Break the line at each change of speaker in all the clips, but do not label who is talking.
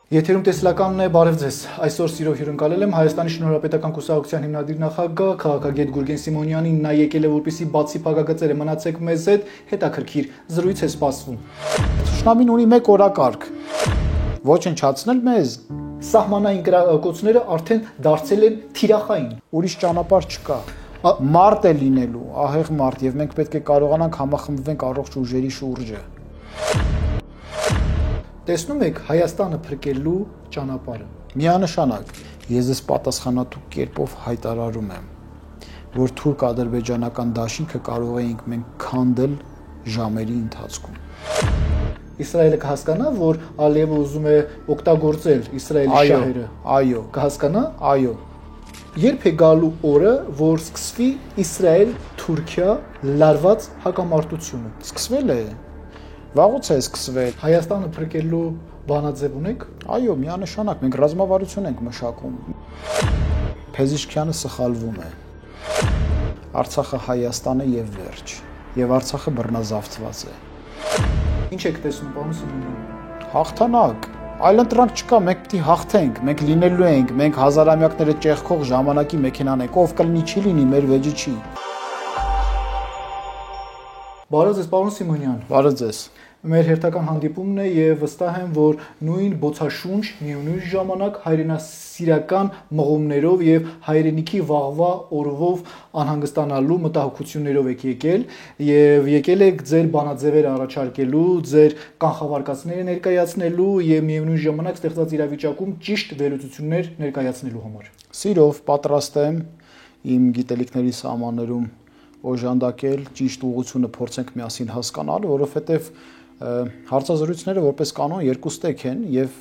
Եթերում տեսլականն է, բարև ձեզ։ Այսօր սիրով հյուրընկալել եմ Հայաստանի Շնորհապետական Կուսակցության հիմնադիր նախագահ քաղաքագետ Գուրգեն Սիմոնյանին, նա եկել է որպեսզի բացի փակագծերը, մնացեք մեզ հետ, հետաքրքիր զրույց է սպասվում։ Թշնամին ունի մեկ օրակարգ՝ ոչնչացնել մեզ։ Սահմանային կոծները արդեն դարձել են թիրախային։ Ուրիշ ճանապարհ չկա։ Մարդ է լինելու, ահեղ մարդ, եւ մենք պետք է կարողանանք համախմբվենք առողջ ուժերի շուրջը։ Տեսնում եք Հայաստանը փրկելու ճանապարհը։ Միանշանակ ես ես պատասխանատու կերպով հայտարարում եմ, որ թուրք-ադրբեջանական դաշինքը կարող էինք մենք քանդել ժամերի ընթացքում։ Իսրայելը կհասկանա, որ Ալիևը ուզում է օգտագործել Իսրայելի շահերը։ Այո, կհասկանա։ Այո։ Երբ է գալու օրը, որ սկսվի Իսրայել-Թուրքիա լարված հակամարտությունը։ Սկսվել է։ Վաղուց է սկսվել։ Հայաստանը փրկելու բանաձև ունեք։ Այո, միանշանակ մենք ռազմավարություն ենք մշակում։ Փեզիշքյանը սխալվում է։ Արցախը Հայաստանը եւ վերջ։ Եվ Արցախը բռնազավթված է։ Ինչ եք տեսնում, պարոն Սիմոնյան։ Հաղթանակ։ Այլընտրանք չկա, մենք պիտի հաղթենք, մենք լինելու ենք, մենք հազարամյակները ճեղքող ժամանակի մեքենան ենք, ով կլինի չի լինի, մեր վեճը չի։ Բարև ձեզ, պարոն Սիմոնյան։ Բարև ձեզ։ Մեր հերթական հանդիպումն է եւ վստահ եմ, որ նույն բոցաշունչ միևնույն ժամանակ հայրենասիրական մղումներով եւ հայրենիքի վաղվա օրվով անհանգստանալու մտահոգություններով եք եկել եւ եկել եք ձեր բանաձևերը առաջարկելու, ձեր կանխավարկածները ներկայացնելու եւ միևնույն ժամանակ ստեղծած իրավիճակում ճիշտ վերլուծություններ ներկայացնելու համար։ Սիրով պատրաստ եմ իմ գիտելիքների սահմաններում օժանդակել, ճիշտ ուղղությունը փորձենք միասին հասկանալ, որովհետեւ հարցազրույցները որպես կանոն երկու ստեկ են եւ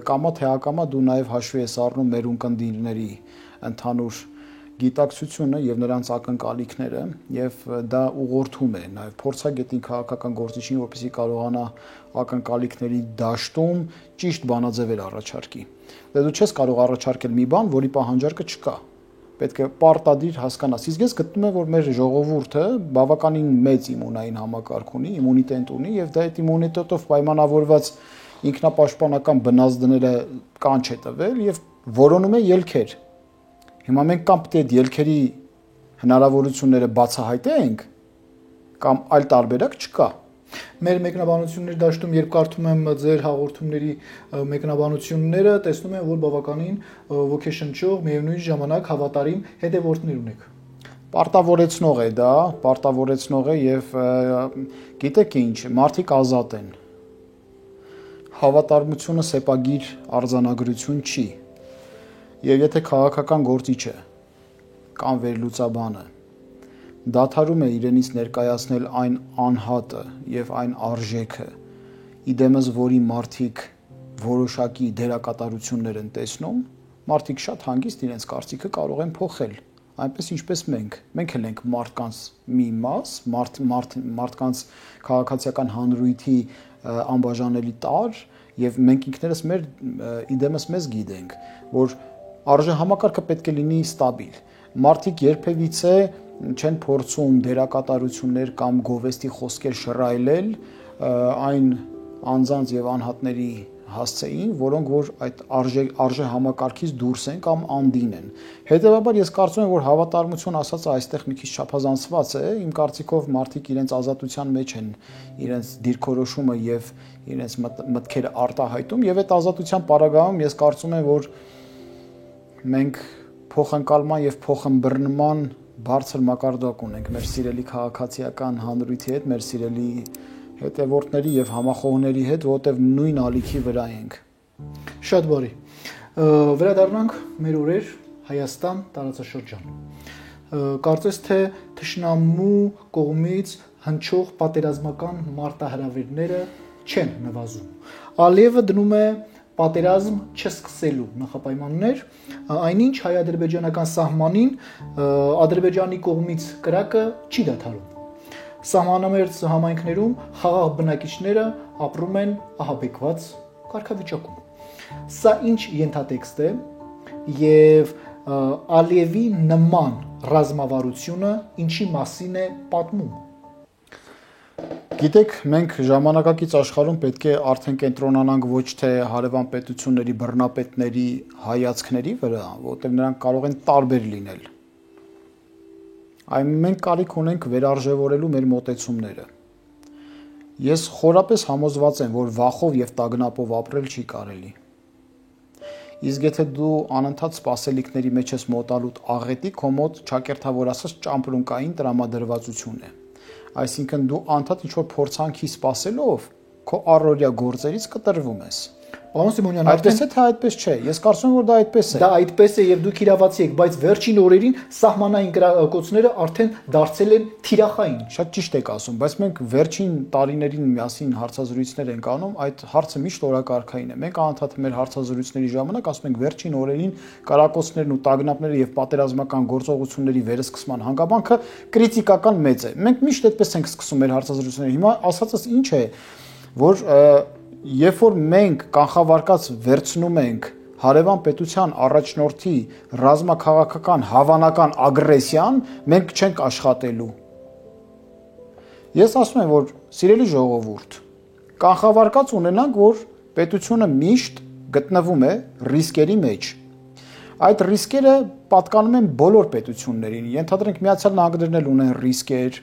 կամա թե ակամա դու նաեւ հաշվի ես առնում մեր ունկնդիրների ընդհանուր գիտակցությունը եւ նրանց ակնկալիքները եւ դա ուղղորդում է նաեւ փորձագետին քաղաքական գործիչին, որպեսզի կարողանա ակնկալիքների դաշտում ճիշտ բանաձևեր առաջարկի։ Դե դու չես կարող առաջարկել մի բան, որի պահանջարկը չկա։ Պետք է պարտադիր հասկանաս։ Իսկ ես գտնում եմ, որ մեր ժողովուրդը բավականին մեծ իմունային համակարգ ունի, իմունիտետ ունի եւ դա այդ իմունիտետով պայմանավորված ինքնապաշտպանական բնազդները կանչ է տվել եւ որոնում է ելքեր։ Հիմա մենք կամ պետք է այդ ելքերի հնարավորությունները բացահայտենք կամ այլ տարբերակ չկա։ Մեր մեկնաբանությունների դաշտում, երբ կարդում եմ ձեր հաղորդումների մեկնաբանությունները, տեսնում եմ, որ բավականին ոգեշնչող, միևնույն ժամանակ հավատարիմ հետևորդներ ունեք։ Պարտավորեցնող է դա, պարտավորեցնող է եւ գիտեք ինչ, մարդիկ ազատ են։ Հավատարմությունը սեպագիր արձանագրություն չի։ Եվ եթե քաղաքական գործիչը կամ վերլուծաբանը դադարում է իրենից ներկայացնել այն անհատը եւ այն արժեքը, իդեմս որի մարդիկ որոշակի դերակատարություններ են տեսնում, մարդիկ շատ հանգիստ իրենց կարծիքը կարող են փոխել, այնպես ինչպես մենք էլ ենք մարդկանց մի մաս, մարդկանց քաղաքացիական հանրույթի անբաժանելի տարր եւ մենք ինքներս մեր իդեմս մեզ գիտենք, որ արժեհամակարգը պետք է լինի ստաբիլ։ Մարդիկ երբևիցե չեն փորձում դերակատարություններ կամ գովեստի խոսքեր շռայլել այն անձանց եւ անհատների հասցեին, որոնք որ այդ արժե համակարգից դուրս են կամ անդին են։ Հետևաբար ես կարծում եմ, որ հավատարմություն ասածը այստեղ մի քիչ չափազանցված է, իմ կարծիքով մարդիկ իրենց ազատության մեջ են իրենց դիրքորոշումը եւ իրենց մտքերը արտահայտում եւ այդ ազատության պարագայում ես կարծում եմ, որ մենք փոխընկալման եւ փոխըմբռնման բարձր մակարդակ ունենք մեր սիրելի քաղաքացիական հանրույթի հետ, մեր սիրելի հետևորդների եւ համախոհների հետ, որտեղ նույն ալիքի վրա ենք։ Շատ բարի։ Վերադառնանք մեր օրեր Հայաստան տարածաշրջան։ Կարծես թե թշնամու կողմից հնչող պատերազմական մարտահրավերները չեն նվազում։ Ալիևը դնում է պատերազմ չսկսելու նախապայմաններ, այնինչ հայ-ադրբեջանական սահմանին Ադրբեջանի կողմից կրակը չի դադարում։ Սահմանամերձ համայնքներում խաղաղ բնակիչները ապրում են ահաբեկված կարգավիճակում։ Սա ինչ ենթատեքստ է եւ Ալիևի նման ռազմավարությունը ինչի մասին է պատմում։ Գիտեք, մենք ժամանակակից աշխարհում պետք է արդեն կենտրոնանանք ոչ թե հարևան պետությունների բռնապետների հայացքների վրա, որտեղ նրանք կարող են տարբեր լինել։ Այն մենք կարիք ունենք վերարժևորելու մեր մոտեցումները։ Ես խորապես համոզված եմ, որ վախով եւ տագնապով ապրել չի կարելի։ Իսկ եթե դու անընդհատ սպասելիքների մեջ ես մոտալուտ աղետի, քո մոտ ճակերտավոր ասած ճամպրունկային տրամադրվածություն է։ Այսինքն դու անդադ ինչ-որ փորձանքի սպասելով քո առօրյա գործերից կտրվում ես։
Պարոն Սիմոնյան,
այդպես է թե այդպես չէ։ Ես կարծում եմ, որ դա այդպես է։
Դա այդպես է եւ դուք իրավացի եք, բայց վերջին օրերին սահմանային կրակոցները արդեն դարձել են թիրախային։
Շատ ճիշտ եք ասում, բայց մենք վերջին տարիներին միասին հարցազրույցներ ենք անում, այդ հարցը միշտ օրակարգային է։ Մենք անընդհատ մեր հարցազրույցների ժամանակ ասում ենք վերջին օրերին կրակոցներն ու տագնապները եւ պատերազմական գործողությունների վերսկսման հանգամանքը կրիտիկական մեծ է։ Մենք միշտ այդպես ենք սկսում մեր հարցազրույցները։ Հիմա ասածս ինչ է, որ երբ որ մենք կանխավարկած վերցնում ենք հարևան պետության առաջնորդի ռազմաքաղաքական հավանական ագրեսիան, մենք չենք աշխատելու։ Ես ասում եմ, որ սիրելի ժողովուրդ, կանխավարկած ունենանք, որ պետությունը միշտ գտնվում է ռիսկերի մեջ։ Այդ ռիսկերը պատկանում են բոլոր պետություններին։ Ենթադրենք Միացյալ Նահանգներն էլ ունեն ռիսկեր,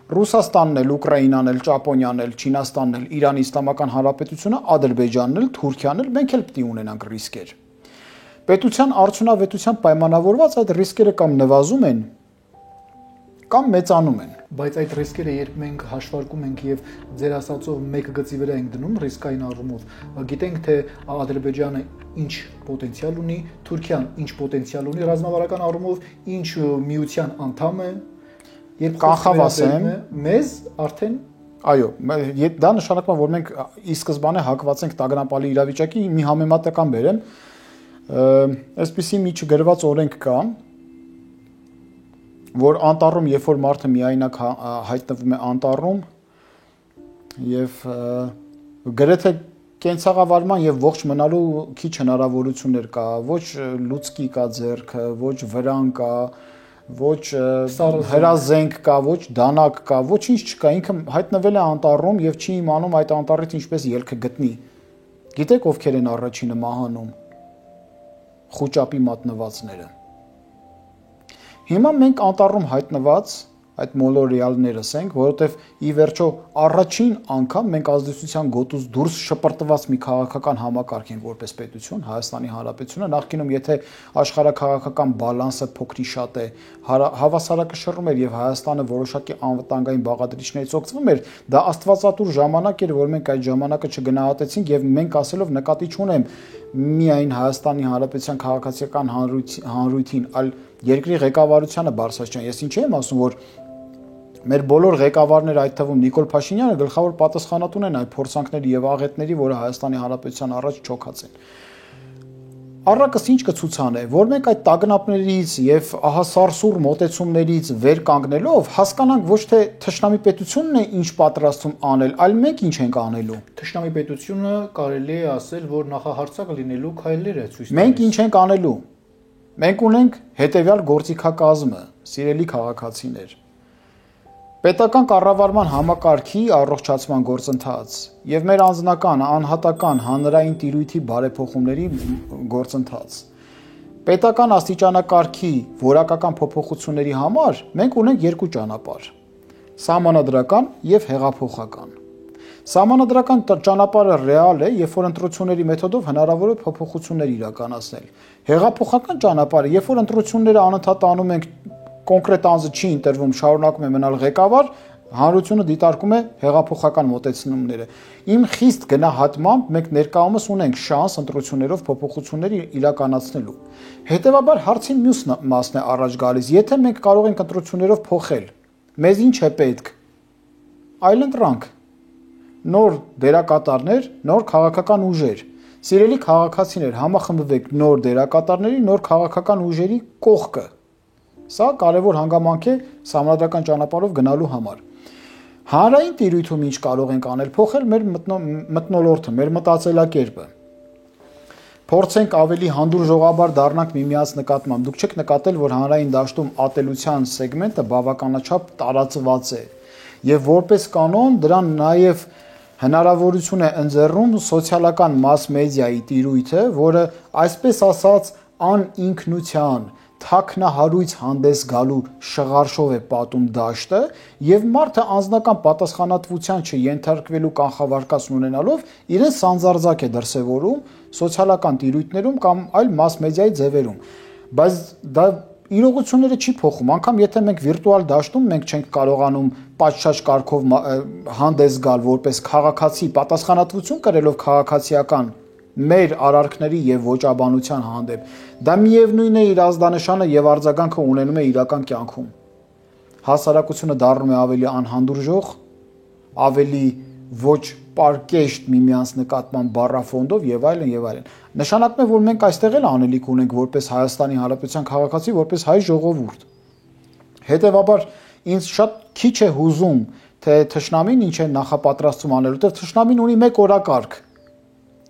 Ռուսաստանն էլ, Ուկրաինան էլ, Ճապոնիան էլ, Չինաստանն էլ, Իրանի Իսլամական Հանրապետությունը, Ադրբեջանն էլ, Թուրքիան էլ, մենք էլ պետք է ունենանք ռիսկեր։ Պետության արդյունավետությամբ պայմանավորված այդ ռիսկերը կամ նվազում են, կամ մեծանում են։
Բայց այդ ռիսկերը երբ մենք հաշվարկում ենք եւ ձեր ասածով մեկ գծի վրա ենք դնում ռիսկային առումով, գիտենք թե Ադրբեջանը ինչ պոտենցիալ ունի, Թուրքիան ինչ պոտենցիալ ունի, ռազմավարական առումով ինչ միության անդամ է։ Երբ
կանխավասեմ
մեզ արդեն
այո, դա նշանակում է, որ մենք ի սկզբանե հակված ենք տագնապալի իրավիճակի, մի համեմատական բերեմ, այսպիսի մի չգրված օրենք կա, որ անտառում, երբ որ մարդը միայնակ հայտնվում է անտառում եւ գրեթե կենցաղավարման եւ ողջ մնալու քիչ հնարավորություններ կա, ոչ լուցկի կա ձեռքը, ոչ վրան կա, ոչ հրազենք կա, ոչ դանակ կա, ոչինչ չկա, ինքը հայտնվել է անտառում եւ չի իմանում այդ անտառից ինչպես ելքը գտնի։ Գիտեք ովքեր են առաջինը մահանում։ Խուճապի մատնվածները։ Հիմա մենք անտառում հայտնված այդ մոլորիալներս ենք, որովհետև ի վերջո առաջին անգամ մենք ազդեցության գոտուց դուրս շպրտված մի քաղաքական համակարգ ենք որպես պետություն, Հայաստանի Հանրապետությունը, նախկինում եթե աշխարհաքաղաքական բալանսը փոքրի շատ է, հավասարակշռում էր եւ Հայաստանը որոշակի անվտանգային բաղադրիչներից օգտվում էր, դա աստվածատուր ժամանակ էր, որ մենք այդ ժամանակը չգնահատեցինք եւ մենք ասելով նկատի չունեմ միայն Հայաստանի Հանրապետության քաղաքացիական հանրույթին, այլ երկրի ղեկավարությանը Բարսասյան։ Ես ինչ եմ ասում, որ մեր բոլոր ղեկավարները, այդ թվում Նիկոլ Փաշինյանը գլխավոր պատասխանատուն են այդ փորձանքների եւ աղետների, որը Հայաստանի Հանրապետության առաջ չոքած են։ Առակս ինչ կցուցանե, որ մենք այդ տագնապներից եւ ահա սարսուռ մոտեցումներից վեր կանգնելով հասկանանք ոչ թե թշնամի պետությունն է ինչ պատրաստում անել, այլ մենք ինչ ենք անելու։
Թշնամի պետությունը կարելի է ասել, որ նախահարցակ լինելու քայլեր է ցույց տալիս։
Մենք ինչ ենք անելու։ Մենք ունենք հետևյալ գործիքակազմը, սիրելի քաղաքացիներ։ Պետական կառավարման համակարգի առողջացման գործընթաց եւ մեր անձնական, անհատական, հանրային տիրույթի բարեփոխումների գործընթաց։ Պետական աստիճանակարգի որակական փոփոխությունների համար մենք ունենք երկու ճանապարհ՝ սահմանադրական եւ հեղափոխական։ Սահմանադրական ճանապարհը ռեալ է, երբ որ ընտրությունների մեթոդով հնարավոր է փոփոխություններ իրականացնել։ Հեղափոխական ճանապարհը, երբ որ ընտրությունները անընդհատ անում ենք, կոնկրետ անձը չի ընտրվում, շարունակում է մնալ ղեկավար, հանրությունը դիտարկում է հեղափոխական մոտեցումները։ Իմ խիստ գնահատմամբ մենք ներկայումս ունենք շանս ընտրություններով փոփոխություններ իրականացնելու։ Հետևաբար հարցին մյուս մասն է առաջ գալիս. եթե մենք կարող ենք ընտրություններով փոխել, մեզ ինչ է պետք։ Այլընտրանք, նոր դերակատարներ, նոր քաղաքական ուժեր։ Սիրելի քաղաքացիներ, համախմբվեք նոր դերակատարների, նոր քաղաքական ուժերի կողքը։ Սա կարևոր հանգամանք է սահմանադրական ճանապարհով գնալու համար։ Հանրային տիրույթում ինչ կարող ենք անել, փոխել մեր մթնոլորտը, մեր մտածելակերպը։ Փորձենք ավելի հանդուրժողաբար դառնանք միմյանց նկատմամբ։ Դուք չեք նկատել, որ հանրային դաշտում ատելության սեգմենտը բավականաչափ տարածված է։ Եվ որպես կանոն դրան նաև հնարավորություն է ընձեռում սոցիալական մաս մեդիայի տիրույթը, որը այսպես ասած անինքնության թաքնահարույց հանդես գալու շղարշով է պատում դաշտը եւ մարդը անձնական պատասխանատվության չենթարկվելու կանխավարկածն ունենալով իրեն սանձարձակ է դրսևորում սոցիալական տիրույթներում կամ այլ մաս մեդիայի ձևերում, բայց դա իրողությունները չի փոխում, անգամ եթե մենք վիրտուալ դաշտում մենք չենք կարողանում պատշաճ կարգով հանդես գալ որպես քաղաքացի պատասխանատվություն կրելով քաղաքացիական մեր արարքների եւ ոճաբանության հանդեպ, դա միևնույն է իր ազդանշանը եւ արձագանքը ունենում է իրական կյանքում։ Հասարակությունը դառնում է ավելի անհանդուրժող, ավելի ոչ պարկեշտ միմյանց նկատմամբ բառաֆոնդով եւ այլն եւ այլն։ Նշանակում է, որ մենք այստեղ էլ անելիք ունենք որպես Հայաստանի Հանրապետության քաղաքացի, որպես հայ ժողովուրդ։ Հետևաբար ինձ շատ քիչ է հուզում, թե թշնամին ինչ է նախապատրաստում անելու, թե թշնամին ունի մեկ օրակարգ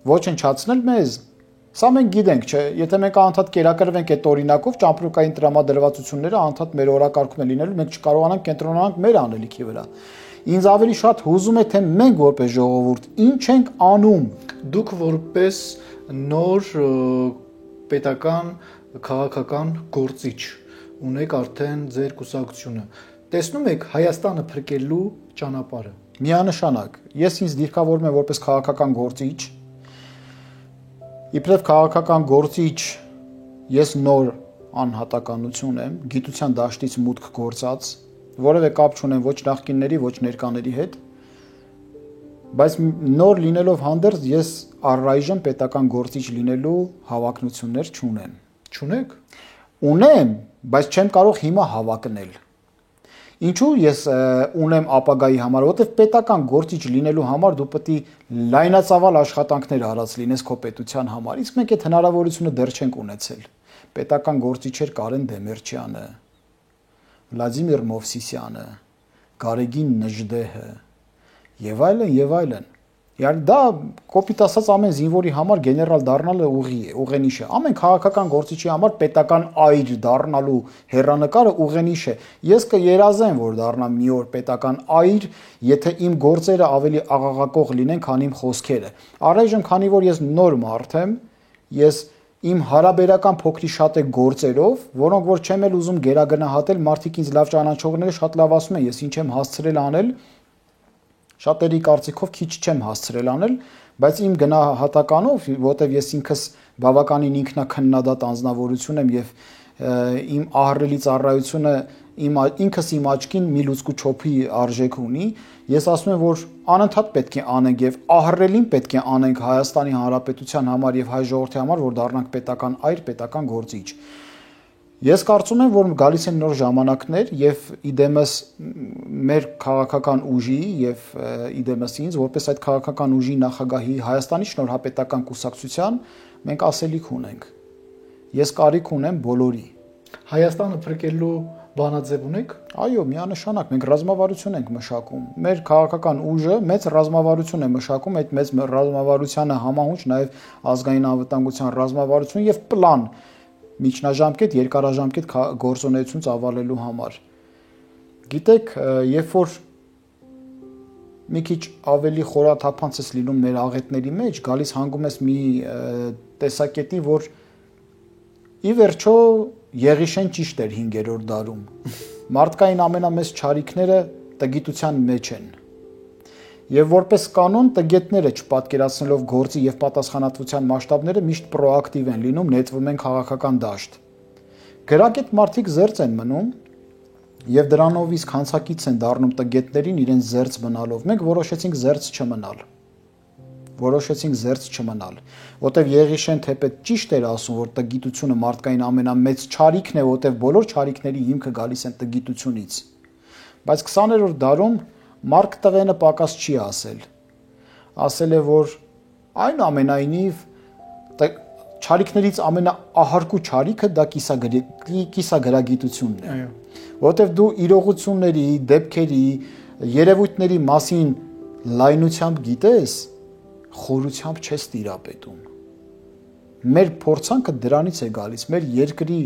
ոչնչացնել մեզ։ Սա մենք գիտենք, չէ, եթե մենք անդադ կերակրվենք այդ օրինակով, ճամպրուկային տրամադրվածությունները անդադ մեր օրակարգում են լինելու, մենք չկարողանանք կենտրոնանանք մեր անելիքի վրա։ Ինձ ավելի շատ հուզում է, թե մենք որպես ժողովուրդ ինչ ենք անում։
Դուք որպես նոր պետական քաղաքական գործիչ ունեք արդեն ձեր կուսակցությունը։ Տեսնում եք Հայաստանը փրկելու ճանապարհը։
Միանշանակ։ Ես ինձ դիրքավորում եմ որպես քաղաքական գործիչ։ Իբրև քաղաքական գործիչ ես նոր անհատականություն եմ, գիտության դաշտից մուտք գործած, որևէ կապ չունեմ ոչ նախկինների, ոչ ներկաների հետ, բայց նոր լինելով հանդերձ ես առայժմ պետական գործիչ լինելու հավակնություններ չունեմ։
Չունեք։
Ունեմ, բայց չեմ կարող հիմա հավակնել։ Ինչու ես ունեմ ապագայի համար, որովհետև պետական գործիչ լինելու համար դու պետք է լայնածավալ աշխատանքներ արած լինես քո պետության համար, իսկ մենք այդ հնարավորությունը դեռ չենք ունեցել։ Պետական գործիչ էր Կարեն Դեմիրճյանը, Վլադիմիր Մովսիսյանը, Գարեգին Նժդեհը եւ այլն եւ այլն։ Իհարկե դա կոպիտ ասած ամեն զինվորի համար գեներալ դառնալը ուղի է, ուղենիշ է։ Ամեն քաղաքական գործիչի համար պետական այր դառնալու հեռանկարը ուղենիշ է։ Ես կերազեմ, որ դառնամ մի օր պետական այր, եթե իմ գործերը ավելի աղաղակող լինեն, քան իմ խոսքերը։ Առայժմ, քանի որ ես նոր մարդ եմ, ես իմ հարաբերական փոքրի շատ է գործերով, որոնք որ չեմ էլ ուզում գերագնահատել, մարդիկ ինձ լավ ճանաչողները շատ լավ ասում են, ես ինչ եմ հասցրել անել, շատերի կարծիքով քիչ չեմ հասցրել անել, բայց իմ գնահատականով, որտեվ ես ինքս բավականին ինքնակնդադատ անձնավորություն եմ եւ իմ ահռելի ծառայությունը ինքս իմ աչքին մի լուցկու չոփի արժեք ունի, ես ասում եմ, որ անընդհատ պետք է անենք եւ ահռելին պետք է անենք Հայաստանի Հանրապետության համար եւ հայ ժողովրդի համար, որ դառնանք պետական այր, պետական գործիչ։ Ես կարծում եմ, որ գալիս են նոր ժամանակներ եւ իդեմս մեր քաղաքական ուժի եւ իդեմս ինձ որպես այդ քաղաքական ուժի նախագահի Հայաստանի շնորհապետական կուսակցության մենք ասելիք ունենք։ Ես կարիք ունեմ բոլորի։
Հայաստանը փրկելու բանաձև ունեք։
Այո, միանշանակ մենք ռազմավարություն ենք մշակում։ Մեր քաղաքական ուժը մեծ ռազմավարություն է մշակում, այդ մեծ ռազմավարությանը համահունչ նաեւ ազգային անվտանգության ռազմավարություն եւ պլան միջնաժամկետ, երկարաժամկետ գործունեություն ծավալելու համար։ Գիտեք, երբ որ մի քիչ ավելի խորաթափանց ես լինում մեր աղետների մեջ, գալիս հանգում ես մի տեսակետի, որ ի վերջո Եղիշեն ճիշտ էր 5-րդ դարում։ Մարդկային ամենամեծ չարիքները տգիտության մեջ են։ Եվ որպես կանոն տգետները չպատկերացնելով գործի եւ պատասխանատվության մասշտաբները միշտ պրոակտիվ են լինում, նետվում են քաղաքական դաշտ։ Գրագետ մարդիկ զերծ են մնում եւ դրանով իսկ հանցակից են դառնում տգետներին իրենց զերծ մնալով։ Մենք որոշեցինք զերծ չմնալ, որտեվ Եղիշեն թեպետ ճիշտ էր ասում, որ տգիտությունը մարդկային ամենամեծ չարիքն է, որտեվ բոլոր չարիքների հիմքը գալիս են տգիտությունից։ Բայց 20-րդ դարում Մարկ Տվենը պակաս չի ասել։ Ասել է, որ այնուամենայնիվ չարիքներից ամենաահարկու չարիքը դա կիսագրագիտությունն է։
Այո։
Որտեվ դու իրողությունների, դեպքերի, երևույթների մասին լայնությամբ գիտես, խորությամբ չես տիրապետում։ Մեր փորձանքը դրանից է գալիս, մեր երկրի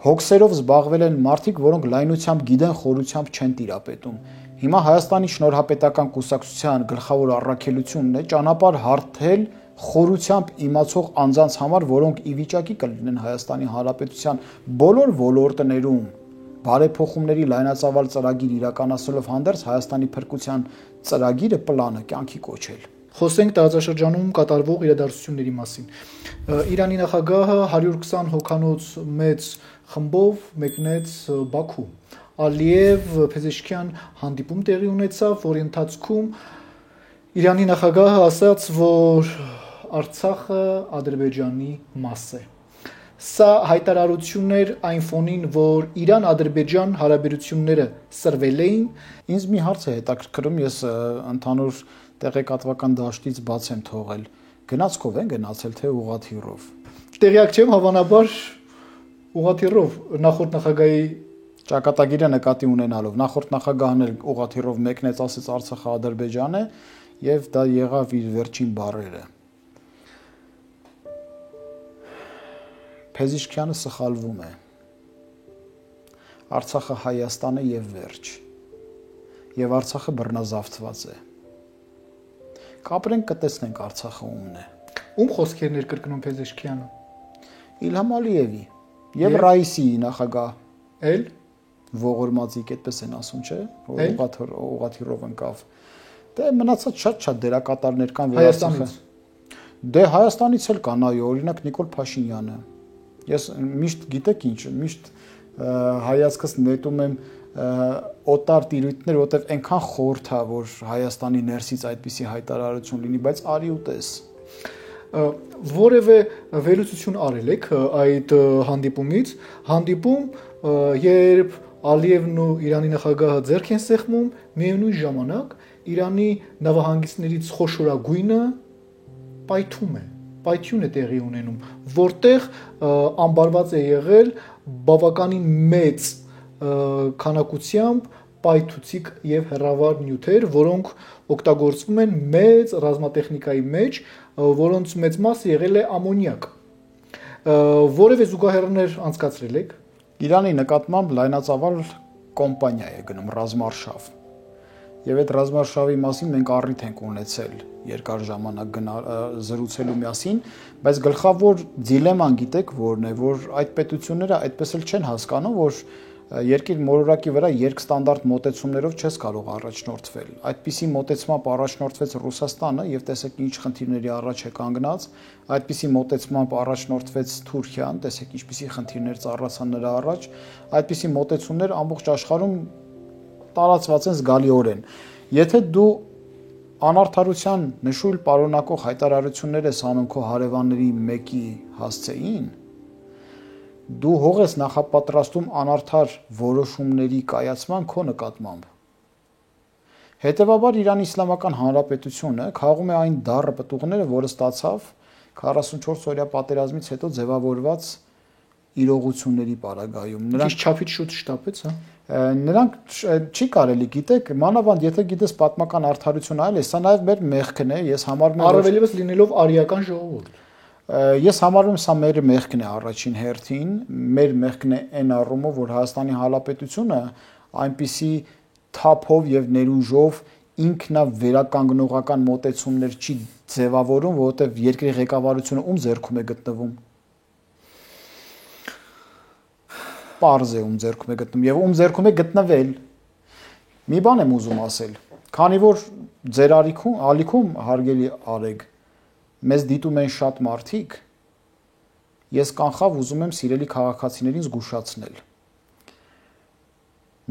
Հոգսերով զբաղվել են մարդիկ, որոնք լայնությամբ գիտեն, խորությամբ չեն տիրապետում։ Հիմա Հայաստանի շնորհապետական կուսակցության գլխավոր առաքելությունն է ճանապարհ հարթել խորությամբ իմացող անձանց համար, որոնք ի վիճակի կլինեն Հայաստանի Հանրապետության բոլոր ոլորտներում բարեփոխումների լայնածավալ ծրագիր իրականացնելով հանդերձ Հայաստանի փրկության ծրագիրը պլանը կյանքի կոչել։
Խոսենք տարածաշրջանում կատարվող իրադարձությունների մասին։ Իրանի նախագահը 120 հոգանոց մեծ խմբով մեկնեց Բաքու։ Ալիև Փեզեշքյան հանդիպում տեղի ունեցավ, որի ընթացքում Իրանի նախագահը ասաց, որ Արցախը Ադրբեջանի մաս է։ Սա հայտարարություն էր այն ֆոնին, որ Իրան-Ադրբեջան հարաբերությունները սրվել էին։
Ինձ մի հարց է հետաքրքրում, ես ընդհանուր տեղեկատվական դաշտից բաց եմ թողել։ Գնացքով են գնացել թե ուղղաթիռով։
Տեղյակ չեմ, հավանաբար ուղղաթիռով նախորդ նախագահի
ճակատագիրը նկատի ունենալով նախորդ նախագահն էլ ուղղաթիռով մեկնեց, ասեց Արցախը Ադրբեջան է, եւ դա եղավ իր վերջին բառերը։ Փեզիշքյանը սխալվում է։ Արցախը Հայաստան է եւ վերջ։ Եվ Արցախը բռնազավթված է։ Կապրենք կտեսնենք Արցախը ումն է։
Ում խոսքերն էր կրկնում Փեզեշքյանը։
Իլհամ Ալիևի եւ Ռայիսիի նախագահ
Էլ
ողորմածիկ, այդպես են ասում, չէ, որ ուղղաթիռով ընկավ։ Դե մնացած շատ դերակատարներ կան
Հայաստանից։
Դե Հայաստանից էլ կան, այո, օրինակ Նիկոլ Փաշինյանը։ Ես միշտ գիտեք ինչ, միշտ հայացքս նետում եմ օտար տիրույթներ, որտեղ այնքան խորհուրդ է, որ Հայաստանի ներսից այդպիսի հայտարարություն լինի, բայց արի ու տես։
Որևէ վերլուծություն արել եք այդ հանդիպումից, հանդիպում, երբ Ալիևն ու Իրանի նախագահը ձեռք են սեղմում, միևնույն ժամանակ Իրանի նավահանգիստներից խոշորագույնը պայթյուն է տեղի ունենում, որտեղ ամբարված է եղել բավականին մեծ քանակությամբ պայթուցիկ եւ հեռավար նյութեր, որոնք օգտագործվում են մեծ ռազմատեխնիկայի մեջ, որոնց մեծ մասը եղել է ամոնիակ։ Որևէ զուգահեռներ անցկացրել եք։
Իրանի նկատմամբ լայնածավալ կոմպանիա է գնում ռազմարշավ։ Եվ այդ ռազմարշավի մասին մենք առիթ ենք ունեցել երկար ժամանակ զրուցելու միասին, բայց գլխավոր դիլեման գիտեք որն է, որ այդ պետությունները այդպես էլ չեն հասկանում, որ երկիր մոլորակի վրա երկստանդարտ մոտեցումներով չես կարող առաջնորդվել։ Այդպիսի մոտեցմամբ առաջնորդվեց Ռուսաստանը եւ տեսեք ինչ խնդիրների առաջ է կանգնած, այդպիսի մոտեցմամբ առաջնորդվեց Թուրքիան, տեսեք ինչպիսի խնդիրներ ծառացան նրա առաջ, այդպիսի մոտեցումներ ամբողջ աշխարհում տարածված են զգալիորեն։ Եթե դու անարդարության նշույլ պարունակող հայտարարություններ ես անում քո հարևանների մեկի հասցեին, դու հող ես նախապատրաստում անարդար որոշումների կայացման քո նկատմամբ։ Հետևաբար Իրանի Իսլամական Հանրապետությունը քաղում է այն դառը պտուղները, որը ստացավ 44 օրյա պատերազմից հետո ձևավորված իրողությունների պարագայում։
Նրանք չափից շուտ շտապեց, հա։
Նրանք չի կարելի, գիտեք, մանավանդ եթե գիտես պատմական արդարություն այլ է, սա նաև մեր մեղքն է, ես համարում եմ
առավելևս լինելով արիական ժողովուրդ։
Ես համարում եմ սա մեր մեղքն է առաջին հերթին, մեր մեղքն է այն առումով, որ Հայաստանի Հանրապետությունը այնպիսի թափով եւ ներուժով ինքնավերականգնողական մոտեցումներ չի ձևավորում, որովհետեւ երկրի ղեկավարությունը ում ձեռքում է գտնվում։ Պարզ է ում ձեռքում է գտնում եւ ում ձեռքում է գտնվել։ Մի բան եմ ուզում ասել, քանի որ ձեր ալիքում հարգելի Արեգ մեզ դիտում են շատ մարդիկ, ես կանխավ ուզում եմ սիրելի քաղաքացիներին զգուշացնել։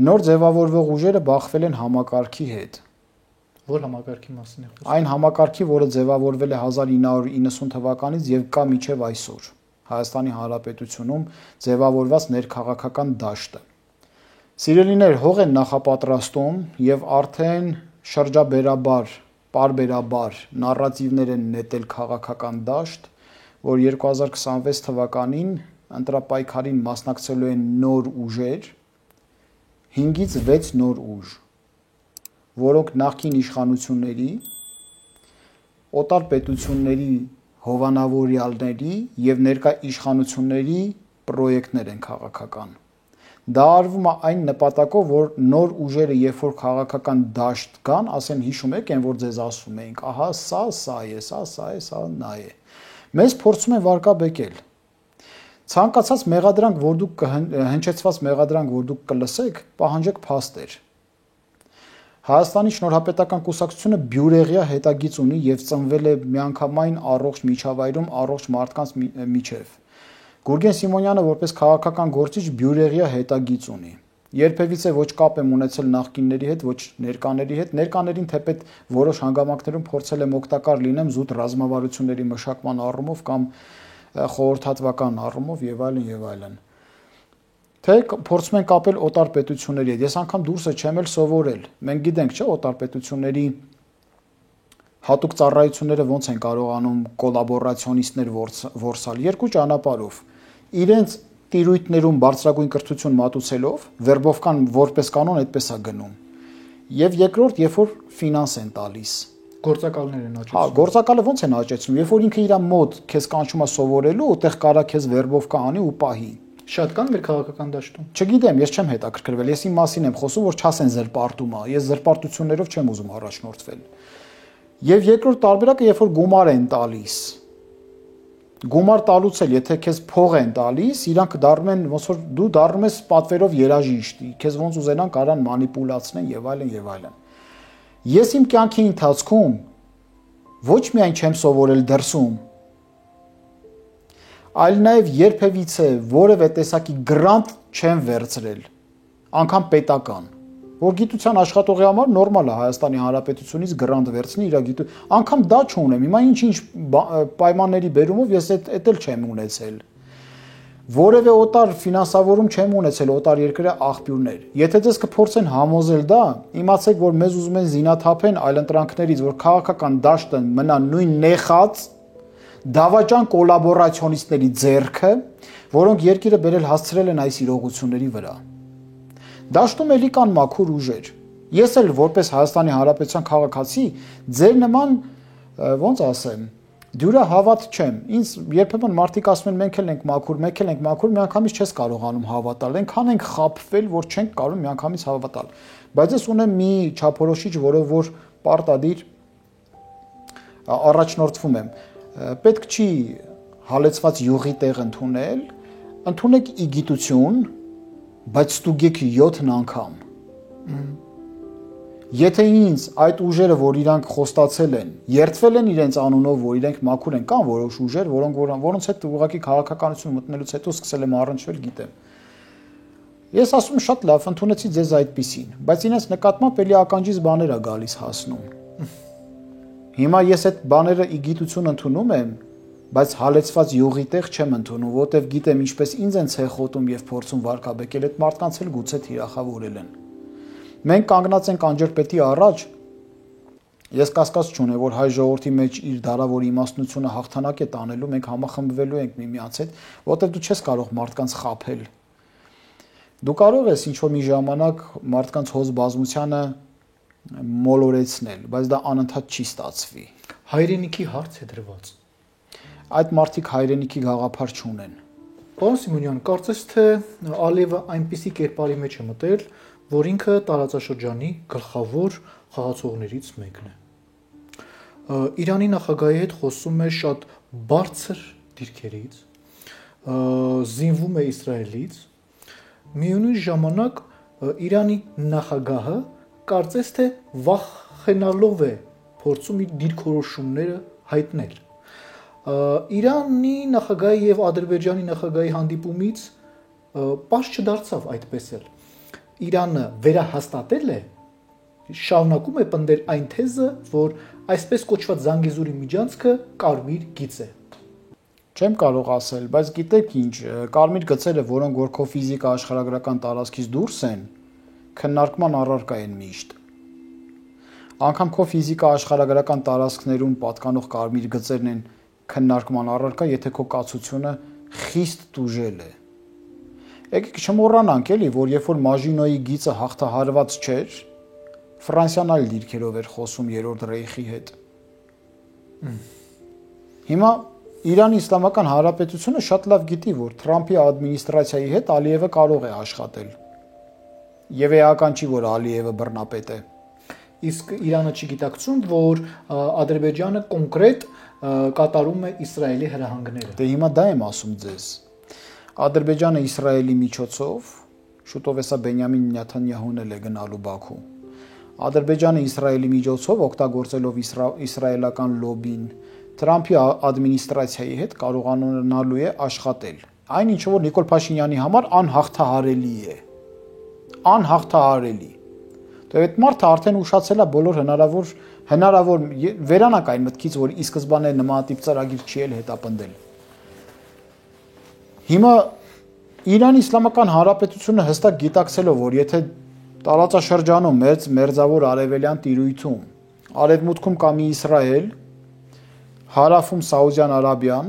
Նոր ձևավորվող ուժերը բախվել են համակարգի հետ։
Որ համակարգի մասին է խոսքը։ Այն
համակարգի, որը ձևավորվել է 1990 թվականից եւ կա մինչեւ այսօր։ Հայաստանի Հանրապետությունում ձևավորված ներքաղաքական դաշտը։ Սիրելիներ, հող են նախապատրաստում եւ արդեն շրջաբերաբար, պարբերաբար նարատիվներ են նետել քաղաքական դաշտ, որ 2026 թվականին ընտրապայքարին մասնակցելու են նոր ուժեր, 5-ից 6 նոր ուժ, որոնք նախկին իշխանությունների, օտար պետությունների հովանավորյալների եւ ներկա իշխանությունների պրոյեկտներ են քաղաքական։ Դա արվում է այն նպատակով, որ նոր ուժերը, երբ որ քաղաքական դաշտ կան, ասեն հիշում եք, այն որ ձեզ ասում էինք, ահա սա է, սա նա է։ Մեզ փորձում են վարկաբեկել։ Ցանկացած մեղադրանք, որ դուք հնչեցված մեղադրանք, որ դուք կլսեք, պահանջեք փաստեր։ Հայաստանի Շնորհապետական կուսակցությունը բյուրեղյա հետագիծ ունի եւ ծնվել է միանգամայն առողջ միջավայրում առողջ մարդկանց միջև։ Գուրգեն Սիմոնյանը որպես քաղաքական գործիչ բյուրեղյա հետագիծ ունի։ Երբևիցե ոչ կապ եմ ունեցել նախկինների հետ, ոչ ներկաների հետ։ Ներկաներին թեպետ որոշ հանգամանքներում փորձել եմ օգտակար լինեմ զուտ ռազմավարությունների մշակման առումով կամ խորհրդատվական առումով եւ այլն։ Թե փորձում են կապել օտար պետությունների հետ։ Ես անգամ դուրսը չեմ էլ սովորել։ Մենք գիտենք, չէ, օտար պետությունների հատուկ ծառայությունները ոնց են կարողանում կոլաբորացիոնիստներ որսալ երկու ճանապարհով։ Իրենց տիրույթներում բարձրագույն կրթություն մատուցելով, վերբովկան որպես կանոն այդպես է գնում։ Եվ երկրորդ, երբ որ ֆինանս են տալիս,
գործակալներ են աճեցնում։
Հա, գործակալը ոնց են աճեցնում, երբ որ ինքը իր մոտ քեզ կանչում է սովորելու, ուտեղ կարա քեզ վերբովկա անի ու պահի։
Շատ կան մեր քաղաքական դաշտում։
Չգիտեմ, ես չեմ հետաքրքրվել, ես իմ մասին եմ խոսում, որ չասեն զրպարտում է, ես զրպարտություններով չեմ ուզում առաջնորդվել։ Եվ երկրորդ տարբերակը, երբ որ գումար են տալիս, գումար տալուց էլ, եթե քեզ փող են տալիս, իրանք դառնում են ոնց որ դու դառնում ես պատվերով երաժիշտ, քեզ ոնց ուզենան կարան մանիպուլացնեն եւ այլն։ Ես իմ կյանքի ընթացքում ոչ միայն չեմ սովորել դրսում, այլ նաեւ երբևիցե որևէ տեսակի գրանտ չեմ վերցրել, անգամ պետական, որ գիտության աշխատողի համար նորմալ է Հայաստանի Հանրապետությունից գրանտ վերցնի իր անգամ դա չունեմ, հիմա ինչ պայմանների բերումով ես էդ էլ չեմ ունեցել։ Որևէ օտար ֆինանսավորում չեմ ունեցել օտար երկրի աղբյուրներ։ Եթե դες կփորձեն համոզել դա, իմացեք, որ մեզ ուզում են զինաթափեն այլընտրանքներից, որ քաղաքական դաշտը մնա նույն նեխած դավաճան կոլաբորացիոնիստների ձեռքը, որոնք երկիրը բերել հասցրել են այս իրողությունների վրա։ Դաշտում էլի կան մաքուր ուժեր։ Ես էլ որպես Հայաստանի Հանրապետության քաղաքացի ձեր նման ոնց ասեմ, դյուրը հավատ չեմ։ Ինձ երբեմն մարդիկ ասում են մենք էլ ենք մաքուր, միանգամից չես կարողանում հավատալ։ Այնքան ենք խաբվել, որ չենք կարող միանգամից հավատալ։ Բայց ես ունեմ մի չափորոշիչ, որով որ պարտադիր առաջնորդվում եմ։ Պետք չի հալեցված յուղի տեղ ընդունել, ընդունեք իգիտություն, բայց ստուգեք 7 անգամ։ Եթե ինձ այդ ուժերը, որ իրանք խոստացել են, երդվել են իրենց անունով, որ իրենք մաքուր են, կան որոշ ուժեր, որոնց հետ ուղղակի քաղաքականություն մտնելուց հետո սկսել եմ առնչվել, գիտեմ։ Ես ասում եմ շատ լավ, ընդունեցի ձեզ այդպիսին, բայց իրենց նկատմամբ էլի ականջից բաներ է գալիս հասնում։ Հիմա ես այդ բաները իգիտություն ընդունում եմ, բայց հալեցված յուղի տեղ չեմ ընդունում, որտեվ գիտեմ ինչպես ինձ են ցեխոտում եւ փորձում վարկաբեկել, այդ մարդկանց էլ գուցե թիրախավորել են։ Մենք կանգնած ենք անջրպետի առաջ, ես կասկած չունեմ, որ հայ ժողովրդի մեջ իր դարավոր իմաստնությունը հաղթանակ է տանելու, մենք համախմբվելու ենք միմյանց հետ, որտեվ դու չես կարող մարդկանց խաբել։ Դու կարող ես ինչ-որ մի ժամանակ մարդկանց հոզ բազմությանը մոլորեցնել, բայց դա անընդհատ չի ստացվի։
Հայրենիքի հարց է դրված։
Այդ մարդիկ հայրենիքի գաղափար չունեն։
Պարոն Սիմոնյան, կարծես թե Ալիևը այնպիսի կերպարի մեջ է մտել, որ ինքը տարածաշրջանի գլխավոր խաղացողներից մեկն է։ Իրանի նախագահի հետ խոսում է շատ բարձր դիրքերից, զինվում է Իսրայելից, միևնույն ժամանակ Իրանի նախագահը կարծես թե վախենալով է փորձում իր դիրքորոշումները հայտնել։ Իրանի նախագահի եւ Ադրբեջանի նախագահի հանդիպումից պարզ չդարձավ այդպես էլ։ Իրանը վերահաստատել է, շարունակում է պնդել այն թեզը, որ այսպես կոչված Զանգեզուրի միջանցքը կարմիր գիծ է։
Չեմ կարող ասել, բայց գիտեք ինչ, կարմիր գծերը, որոնք որ քո ֆիզիկա աշխարհագրական տարածքից դուրս են, քննարկման առարկա են միշտ։ Անկամ քո ֆիզիկա աշխարհագրական տարածքներում պատկանող կարմիր գծերն են քննարկման առարկա, եթե քո կացությունը խիստ տուժել է։ Եկեք չմոռանանք էլի, որ երբ որ Մաժինոյի գիծը հաղթահարված չէր, Ֆրանսիան այլ դիրքերով էր խոսում Երրորդ Ռեյխի հետ։ Հիմա Իրանի Իսլամական Հանրապետությունը շատ լավ գիտի, որ Թրամփի ադմինիստրացիայի հետ Ալիևը կարող է աշխատել։ Եվ էական չի, որ Ալիևը բռնապետ է։
Իսկ Իրանը չի գիտակցում, որ Ադրբեջանը կոնկրետ կատարում է Իսրայելի հրահանգները։
Դե հիմա դա եմ ասում ձեզ։ Ադրբեջանը Իսրայելի միջոցով, շուտով էսա Բենյամին Նեթանյահուն է գնալու Բաքու։ Ադրբեջանը Իսրայելի միջոցով օգտագործելով իսրայելական լոբին Թրամփի ադմինիստրացիայի հետ կարողանալու է աշխատել։ Այն ինչ որ Նիկոլ Փաշինյանի համար անհաղթահարելի է։ Անհաղթահարելի։ Դե այդ մարդը արդեն ուշացել է բոլոր հնարավոր վերանակ այն մտքից, որ ի սկզբանե նմանատիպ ծրագիր չի էլ հետապնդել։ Հիմա Իրանի Իսլամական Հանրապետությունը հստակ գիտակցելով, որ եթե տարածաշրջանում մերձավոր արևելյան տիրույթում, արևմուտքում կա մի Իսրայել, հարավում Սաուդյան Արաբիան,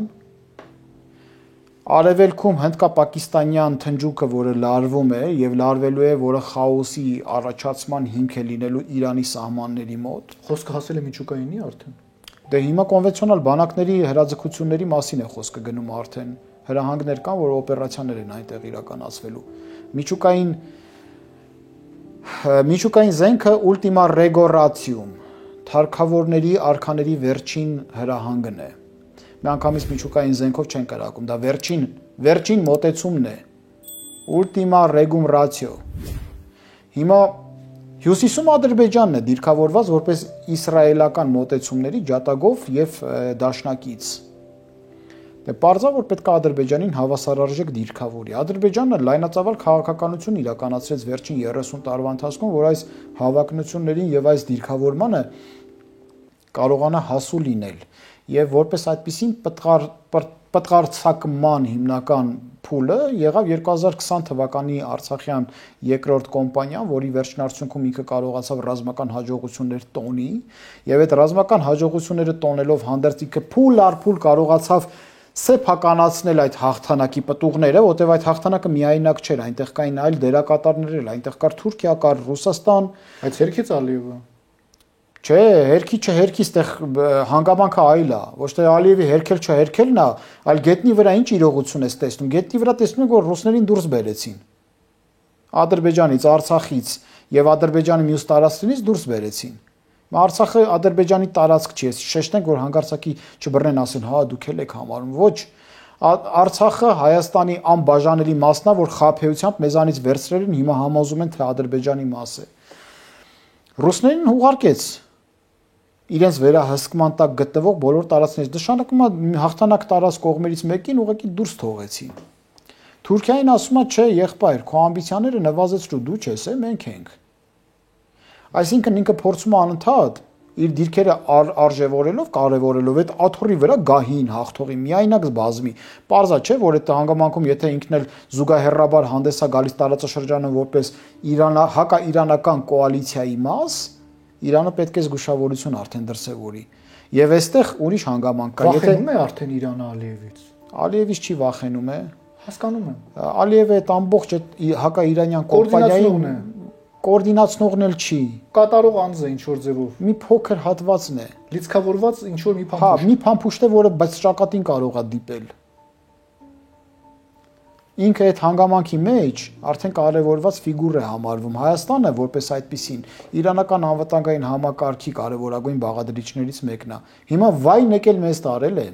արևելքում հնդկա-պակիստանյան թնջուկը, որը լարվում է եւ լարվելու է, որը խաոսի առաջացման հիմք է լինելու Իրանի սահմանների մոտ։
Խոսքը հասել է միջուկայինի արդեն։
Դե հիմա կոնվենցիոնալ բանակների հրաձգությունների մասին է խոսքը գնում արդեն։ Հրահանգներ կան, որ օպերացիաներ են այնտեղ իրականացվելու։ Միջուկային զենքը ultima rego ratium, թարգավորների արքաների վերջին հրահանգն է։ Միանգամից միջուկային զենքով չեն կրակում, դա վերջին մոտեցումն է։ Ultima regum ratio։ Հիմա Հյուսիսում Ադրբեջանն է դիրքավորված որպես իսրայելական մոտեցումների ջատագով եւ դաշնակից։ Դե պարզա որ պետք է Ադրբեջանին հավասարարժեք դիրքավորի։ Ադրբեջանը լայնածավալ քաղաքականություն իրականացրեց վերջին 30 տարվա ընթացքում, որ այս հավակնություններին եւ այս դիրքավորմանը կարողանա հասու լինել։ Եվ որպես այդպիսին պտղարցակման հիմնական փուլը եղավ 2020 թվականի Արցախյան երկրորդ կոմպանիան, որի վերջնարդյունքում ինքը կարողացավ ռազմական հաջողություններ տոնի, եւ այդ ռազմական հաջողությունները տոնելով հանդերձ ինքը փուլ առ փուլ կարողացավ սեփականացնել այդ հաղթանակի պտուղները, որտեղ այդ հաղթանակը միայնակ չէր, այնտեղ կային այլ դերակատարներ էլ, այնտեղ կար Թուրքիա, կար Ռուսաստան,
այդ հերքից Ալիևը։
Չէ, հերքի չհերքի ստեղ հանգամանքը այլ է, ոչ թե Ալիևի հերքել չհերքելն է, այլ գետնի վրա ինչ իրողություն ես տեսնում։ Գետնի վրա տեսնում եք, որ ռուսներին դուրս բերեցին։ Ադրբեջանից, Արցախից եւ Ադրբեջանի մյուս տարածքներից դուրս բերեցին։ Արցախը Ադրբեջանի տարածք չի, շեշտենք, որ հանգարցակի չբռնեն ասեն, հա դուք էլ եք համարում, ոչ։ Արցախը Հայաստանի անբաժանելի մասն է, որ խաբեությամբ մեզանից վերցրել են, հիմա համոզում են, թե Ադրբեջանի մաս է։ Ռուսներին ուղարկեց իրենց վերահսկման տակ գտնվող բոլոր տարածքներից նշանակում է հաղթանակ տարած կողմերից մեկին ուղղակի դուրս թողեցին։ Թուրքիային ասում է, չէ, եղբայր, քո ամբիցիաները նվազեցրու, դու չես, մենք ենք։ Այսինքն ինքը փորձում է անընդհատ իր դիրքերը արժևորելով, կարևորելով այդ աթոռի վրա գահին հաղթողի միայնակ բազմի։ Պարզա չէ, որ այդ հանգամանքում եթե ինքն էլ զուգահեռաբար հանդես է գալիս տարածաշրջանը որպես հակաիրանական կոալիցիայի մաս, Իրանը պետք է զգուշավորություն արդեն դրսևորի։ Եվ այստեղ ուրիշ հանգամանք կա, եթե
վախենում է արդեն Իրանը Ալիևից։
Ալիևից չի վախենում է։
Հասկանում եմ։
Ալիևը այդ ամբողջ հակաիրանյան կոմպանիայի կոորդինացնողն էլ չի։
Կատարող անձ է ինչ որ ձևով։
Մի փոքր հատվածն է։
Լիցքավորված ինչ որ մի փամփուշտ։
Հա, մի փամփուշտ է, որը բայց ճակատին կարող է դիպել։ Ինքը այդ հանգամանքի մեջ արդեն կարևորված ֆիգուր է համարվում։ Հայաստանը որպես այդպիսին իրանական անվտանգային համակարգի կարևորագույն բաղադրիչներից մեկն է։ Հիմա վայն եկել մեզ տարել է։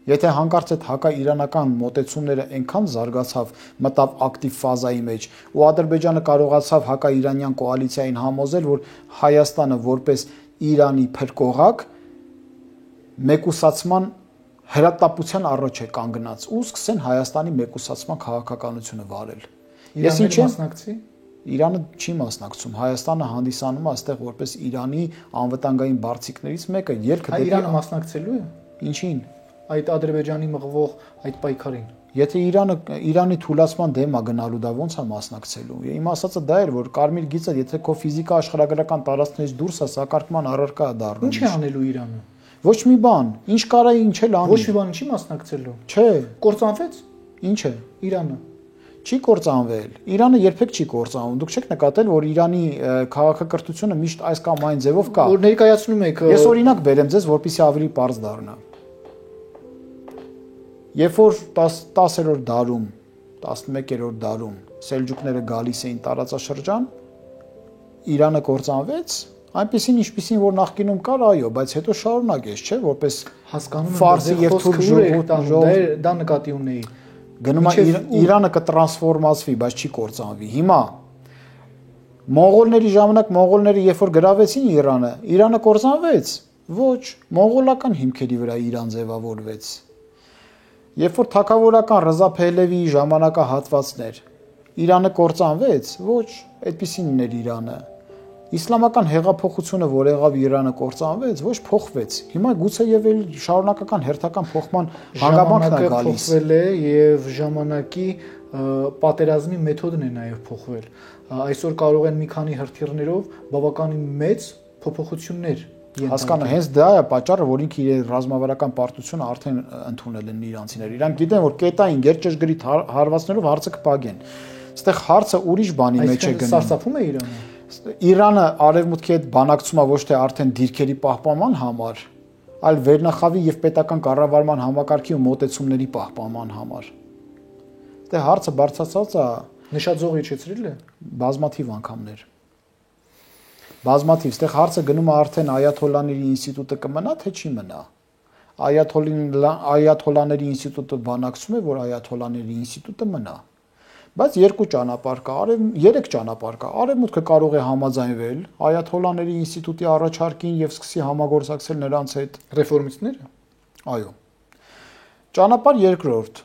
Եթե հանկարծ այդ հակաիրանական մոտեցումները այնքան զարգացավ, մտավ ակտիվ ֆազայի մեջ, ու Ադրբեջանը կարողացավ հակաիրանյան կոալիցիային համոզել, որ Հայաստանը որպես Իրանի փրկողակ մեկուսացման հրատապության առաջ է կանգնած ու սկսեն Հայաստանի մեկուսացման քաղաքականությունը վարել։
Ես ինչ մասնակցի։
Իրանը չի մասնակցում։ Հայաստանը հանդիսանում է այստեղ որպես Իրանի անվտանգային բարձիկներից մեկը, ելքը
դեպի Իրանը մասնակցելու է։
Ինչին։
Այդ Ադրբեջանի մղվող այդ պայքարին։
Եթե Իրանի թուլացման դեմ է գնալու, դա ոնց է մասնակցելու։ Իմ ասածը դա էր, որ կարմիր գիծը, եթե քո ֆիզիկա աշխարհագրական տարածքներից դուրս է, սակարկման առարկա է դառնում։
Ինչ է անելու Իրանը։
Ոչ մի բան, ինչ կարա ինչ էլ անի։
Ոչ մի բան չի մասնակցելու։
Չէ։
Կործանվեց։
Ինչ է։
Իրանը։
Չի կործանվել։ Իրանը երբեք չի կործանվում։ Դուք չեք նկատել, որ Իրանի քաղաքակրթությունը միշտ այս կամ այն ձևով կա։
Որ ներկայացնում եք։
Ես օրինակ բերեմ ձեզ, որպեսզի ավելի պարզ դառնա։ Երբ որ 10-րդ դարում, 11-րդ դարում սելջուկները գալիս էին տարածաշրջան, Իրանը կործանվեց, այնպեսին ինչպեսին որ նախկինում կար, այո, բայց հետո շարունակեց, չէ, որպես
հասկանում եմ,
ֆարսի եւ թուրք ժողովուրդ
դա նկատի ունեի։
Գնում է Իրանը կտրանսֆորմացվի, բայց չի կործանվի։ Հիմա մոնղոլների ժամանակ մոնղոլները երբ որ գրավեցին Իրանը կործանվեց։ Ոչ, մոնղոլական հիմքերի վրա Իրան ձևավորվեց։ Երբ որ թագավորական Ռզա Փահլևիի ժամանակահատվածներ Իրանը կործանվեց, ոչ, այդպեսին էր Իրանը։ Իսլամական հեղափոխությունը, որ եղավ Իրանը կործանվեց, ոչ փոխվեց։ Հիմա գուցե եւ էլ շարունակական հերթական փոխման հանգամանքն է գալիս։
Փոխվել է եւ ժամանակի պատերազմի մեթոդն է նաեւ փոխվել։ Այսօր կարող են մի քանի հրթիռներով բավականին մեծ փոփոխություններ
հասկանա, հենց դա է պատճառը, որ ինքը իր ռազմավարական պարտությունը արդեն ընդունել են իրանցիները։ Իրանք գիտեն, որ կետային գերճշգրիտ հարվածներով հարցը կպագեն։ Այստեղ հարցը ուրիշ բանի մեջ է գնում։
Սարսափում է Իրանը։
Իրանը արևմուտքի հետ բանակցում է ոչ թե արդեն դիրքերի պահպանման համար, այլ վերնախավի եւ պետական կառավարման համակարգի ու մոտեցումների պահպանման համար։ Դե հարցը բարձրացած է
նշաձող իջեցրել է
բազմաթիվ անգամներ։ Բազմաթիվ, այստեղ հարցը գնում է արդեն այաթոլաների ինստիտուտը կմնա, թե չի մնա։ Այաթոլաների ինստիտուտը բանակցում է, որ այաթոլաների ինստիտուտը մնա։ Բայց երկու ճանապարհ կա, երեք ճանապարհ կա։ Արևմուտքը կարող է համաձայնվել այաթոլաների ինստիտուտի առաջարկին եւ սկսի համագործակցել նրանց հետ
ռեֆորմիստները։
Այո։ Ճանապարհ երկրորդ։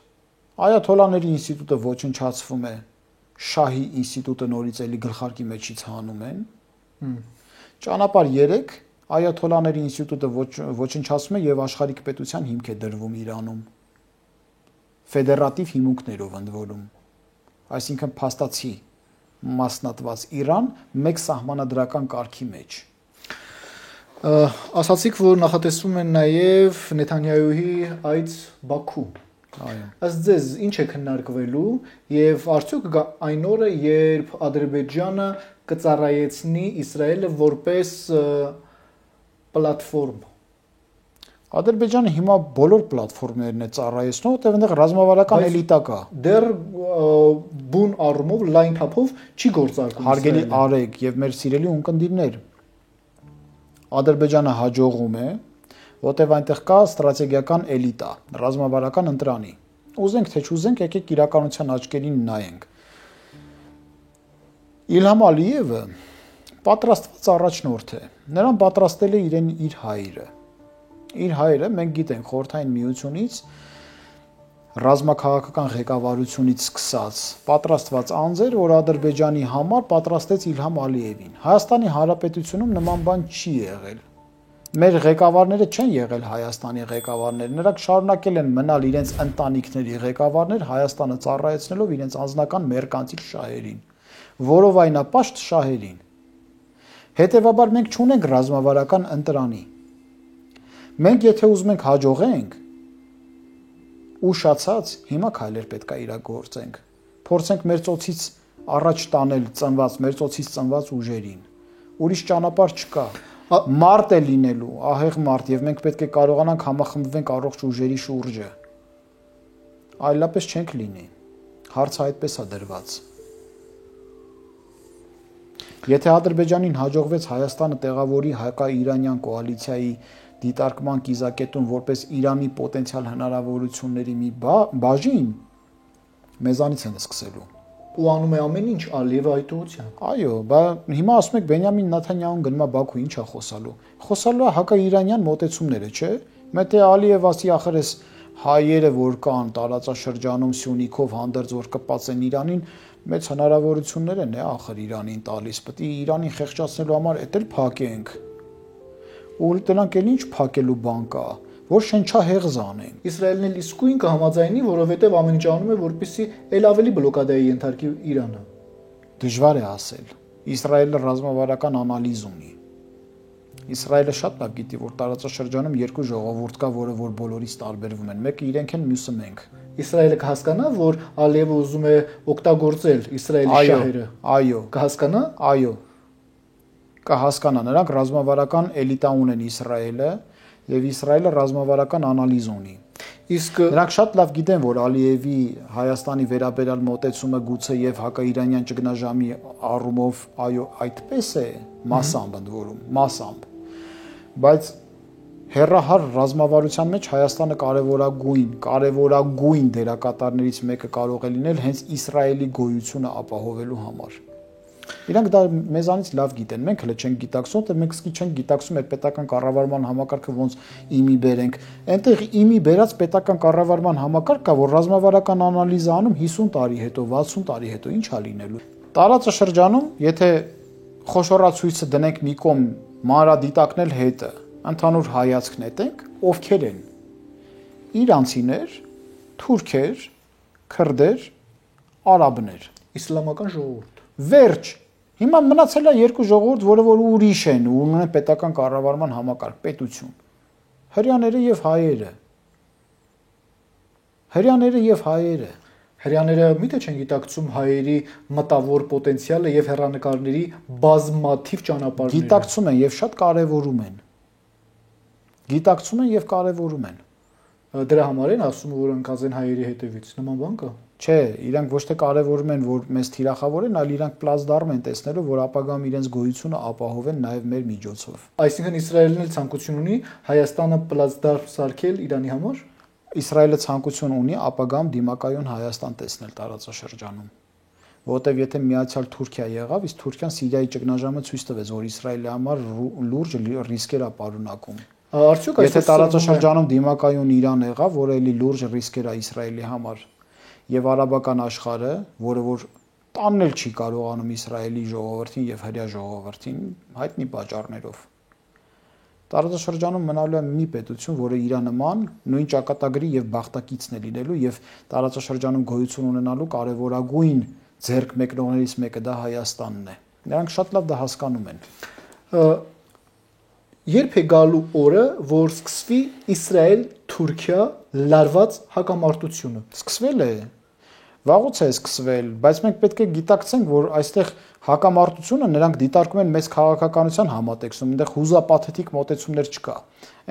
Այաթոլաների ինստիտուտը ոչնչացվում է, շահի ինստիտուտը նորից էլի գլխարկի մեջից հանում են։ Ճանապարհ 3 այաթոլաների ինստիտուտը ոչնչացում է եւ աշխարհիկ պետության հիմք է դրվում Իրանում։ Ֆեդերատիվ հիմունքներով ընդ որում։ Այսինքն փաստացի մասնատված Իրան մեկ սահմանադրական կարգի մեջ։
Ասացիք, որ նախատեսվում են նաեւ Նեթանյահուի այց Բաքու։
Այո։
Ըստ ձեզ ինչ է քննարկվելու եւ արդյոք այն օրը, երբ Ադրբեջանը կծառայեցնի Իսրայելը որպես պլատֆորմ։
Ադրբեջանը հիմա բոլոր պլատֆորմներն է ծառայեցնում, որտեղ այնտեղ ռազմավարական էլիտա կա։
Դեռ բուն առումով լայն թափով չի գործարկում։
Հարգելի Արեգ եւ մեր սիրելի ունկնդիրներ։ Ադրբեջանը հաջողում է, որտեղ այնտեղ կա ստրատեգիական էլիտա, ռազմավարական ընտրանի։ Ուզենք թե չուզենք, եկեք իրականության աչքերին նայենք։ Իլհամ Ալիևը պատրաստված առաջնորդ է։ Նրան պատրաստել է իրեն իր հայրը։ Իր հայրը մենք գիտենք Խորհրդային Միությունից ռազմաքաղաքական ղեկավարությունից սկսած պատրաստված անձեր, որ Ադրբեջանի համար պատրաստեց Իլհամ Ալիևին։ Հայաստանի Հանրապետությունում նման բան չի եղել։ Մեր ղեկավարները չեն եղել Հայաստանի ղեկավարներ, նրանք շարունակել են մնալ իրենց ընտանիքների ղեկավարներ Հայաստանը ծառայեցնելով իրենց անձնական մերկանցիկ շահերին, որովայնապաշտ շահերին։ Հետևաբար մենք չունենք ռազմավարական ընտրանի։ Մենք եթե ուզում ենք հաջողենք, ուշացած հիմա քայլեր պետք է իրագործենք։ Փորձենք մեր ծոցից առաջ տանել մեր ծոցից ծնված ուժերին։ Ուրիշ ճանապարհ չկա։ Մարդ է լինելու, ահեղ մարդ, եւ մենք պետք է կարողանանք համախմբվենք առողջ ուժերի շուրջը։ Այլապես չենք լինի։ Հարցը այդպես է դրված։ Եթե Ադրբեջանին հաջողվեց Հայաստանը տեղավորի հայկա-իրանյան կոալիցիայի դիտարկման կիզակետում որպես Իրանի պոտենցիալ հնարավորությունների մի բաժին, մեզանից են սկսելու։
Ու անում է ամեն ինչ Ալիևը այդ ուղղությամբ։
Այո, բա հիմա ասում եք Բենյամին Նեթանյահուն գնում է Բաքու, ի՞նչ է խոսալու։ Խոսալու է հակաիրանյան մոտեցումները, չէ՞։ Մետե Ալիև ասի ախր էս հայերը, որ կան տարածաշրջանում Սյունիքով հանդերձ որ կպած են Իրանին, մեծ հնարավորություններ են ախր Իրանին տալիս։ Պետք է Իրանին խեղճացնելու համար էդ էլ փակենք։ Ու դրանք էլ ինչ փակելու բան կա, որ շնչահեղձ անեն։
Իսրայելն էլ իսկույն կհամաձայնի, որովհետև ամեն ինչ անում է, որպեսզի ել ավելի բլոկադայի ենթարկի Իրանը։
Դժվար է ասել։ Իսրայելը ռազմավարական անալիզ ունի։ Իսրայելը շատ լավ գիտի, որ տարածաշրջանում երկու ժողովուրդ կա, որը որ բոլորից տարբերվում են։ Մեկը իրենք են, մյուսը մենք։
Իսրայելը կհասկանա, որ Ալիևը ուզում է օգտագործել Իսրայելի շահերը։
Այո։
Կհասկանա։
Այո։ Կհասկանա, նրանք ռազմավարական էլիտա ունեն Իսրայելը, եւ Իսրայելը ռազմավարական անալիզ ունի։
Իսկ
նրանք շատ լավ գիտեն, որ Ալիևի Հայաստանի վերաբերյալ մոտեցումը գուցե եւ հակաիրանյան ճգնաժամի առումով այո այդպես է մասամբ ընդ որում, մասամբ, բայց հերրահար ռազմավարության մեջ Հայաստանը կարևորագույն դերակատարներից մեկը կարող է լինել հենց Իսրայելի գոյությունը ապահովելու համար։ Իրանք դա մեզանից լավ գիտեն, մենք հենց չենք գիտակցում, թե մենք սկի չենք գիտակցում այդ պետական կառավարման համակարգը ոնց իմի բերենք։ Այնտեղ իմի բերած պետական կառավարման համակարգ կա, որ ռազմավարական անալիզ անում 50 տարի հետո, 60 տարի հետո ինչ է լինելու։ Տարածաշրջանում, եթե խոշորացույցը դնենք մի կողմ, մանրադիտակնել հետը, ընդհանուր հայացք նետենք, ովքեր են։ Իրանցիներ, թուրքեր, քրդեր, արաբներ,
իսլամական ժողովուրդ։
Վերջ։ Հիմա մնացել է երկու ժողովուրդ, որը որ ուրիշ են, ունեն պետական կառավարման համակարգ, պետություն։ Հրյաները եւ հայերը։
Հрьяաները միթե չեն գիտակցում հայերի մտավոր պոտենցիալը եւ հեռանկարների բազմաթիվ ճանապարհները։
Գիտակցում են եւ շատ կարեւորում են։
Դրա համար են ասում, որ ընկած են հայերի հետևից։ Նման բան կա։
Չէ, իրանք ոչ թե կարևորում են, որ մեզ թիրախավորեն, այլ իրանք պլազդարմ են տեսնելու, որ ապագայում իրենց գոյությունը ապահովեն նաև մեր միջոցով։
Այսինքն Իսրայելն էլ ցանկություն ունի Հայաստանը պլազդարմ սարքել Իրանի համար։
Իսրայելը ցանկություն ունի ապագայում դիմակայուն Հայաստան տեսնել տարածաշրջանում։ Որտեւ եթե միացյալ Թուրքիա եղավ, իսկ Թուրքիան Սիրիայի ճգնաժամը ցույց տվեց, որ Իսրայելի համար լուրջ ռիսկեր է պարունակում։
Արդյոք
Եթե տարածաշրջանում դիմակայուն Իրան եղավ, որը էլի լուրջ ռիսկեր է Իսրայելի համար, եւ արաբական աշխարհը, որը որ տանել չի կարողանում Իսրայելի ժողովրդին եւ հրյա ժողովրդին հայտնի պատճառներով։ Տարածաշրջանում մնալու է մի պետություն, որը իր նման նույն ճակատագրի եւ բախտակիցն է լինելու եւ տարածաշրջանում գոյություն ունենալու կարևորագույն ձեռք մեկնողներից մեկը դա Հայաստանն է։ Նրանք շատ լավ դա հասկանում են։
Երբ է գալու օրը, որ սկսվի Իսրայել-Թուրքիա լարված հակամարտությունը։
Սկսվել է։ Վաղուց է սկսվել, բայց մենք պետք է գիտակցենք, որ այստեղ հակամարտությունը նրանք դիտարկում են մեծ քաղաքականության համատեքստում, այնտեղ հուզապաթետիկ մոտեցումներ չկա։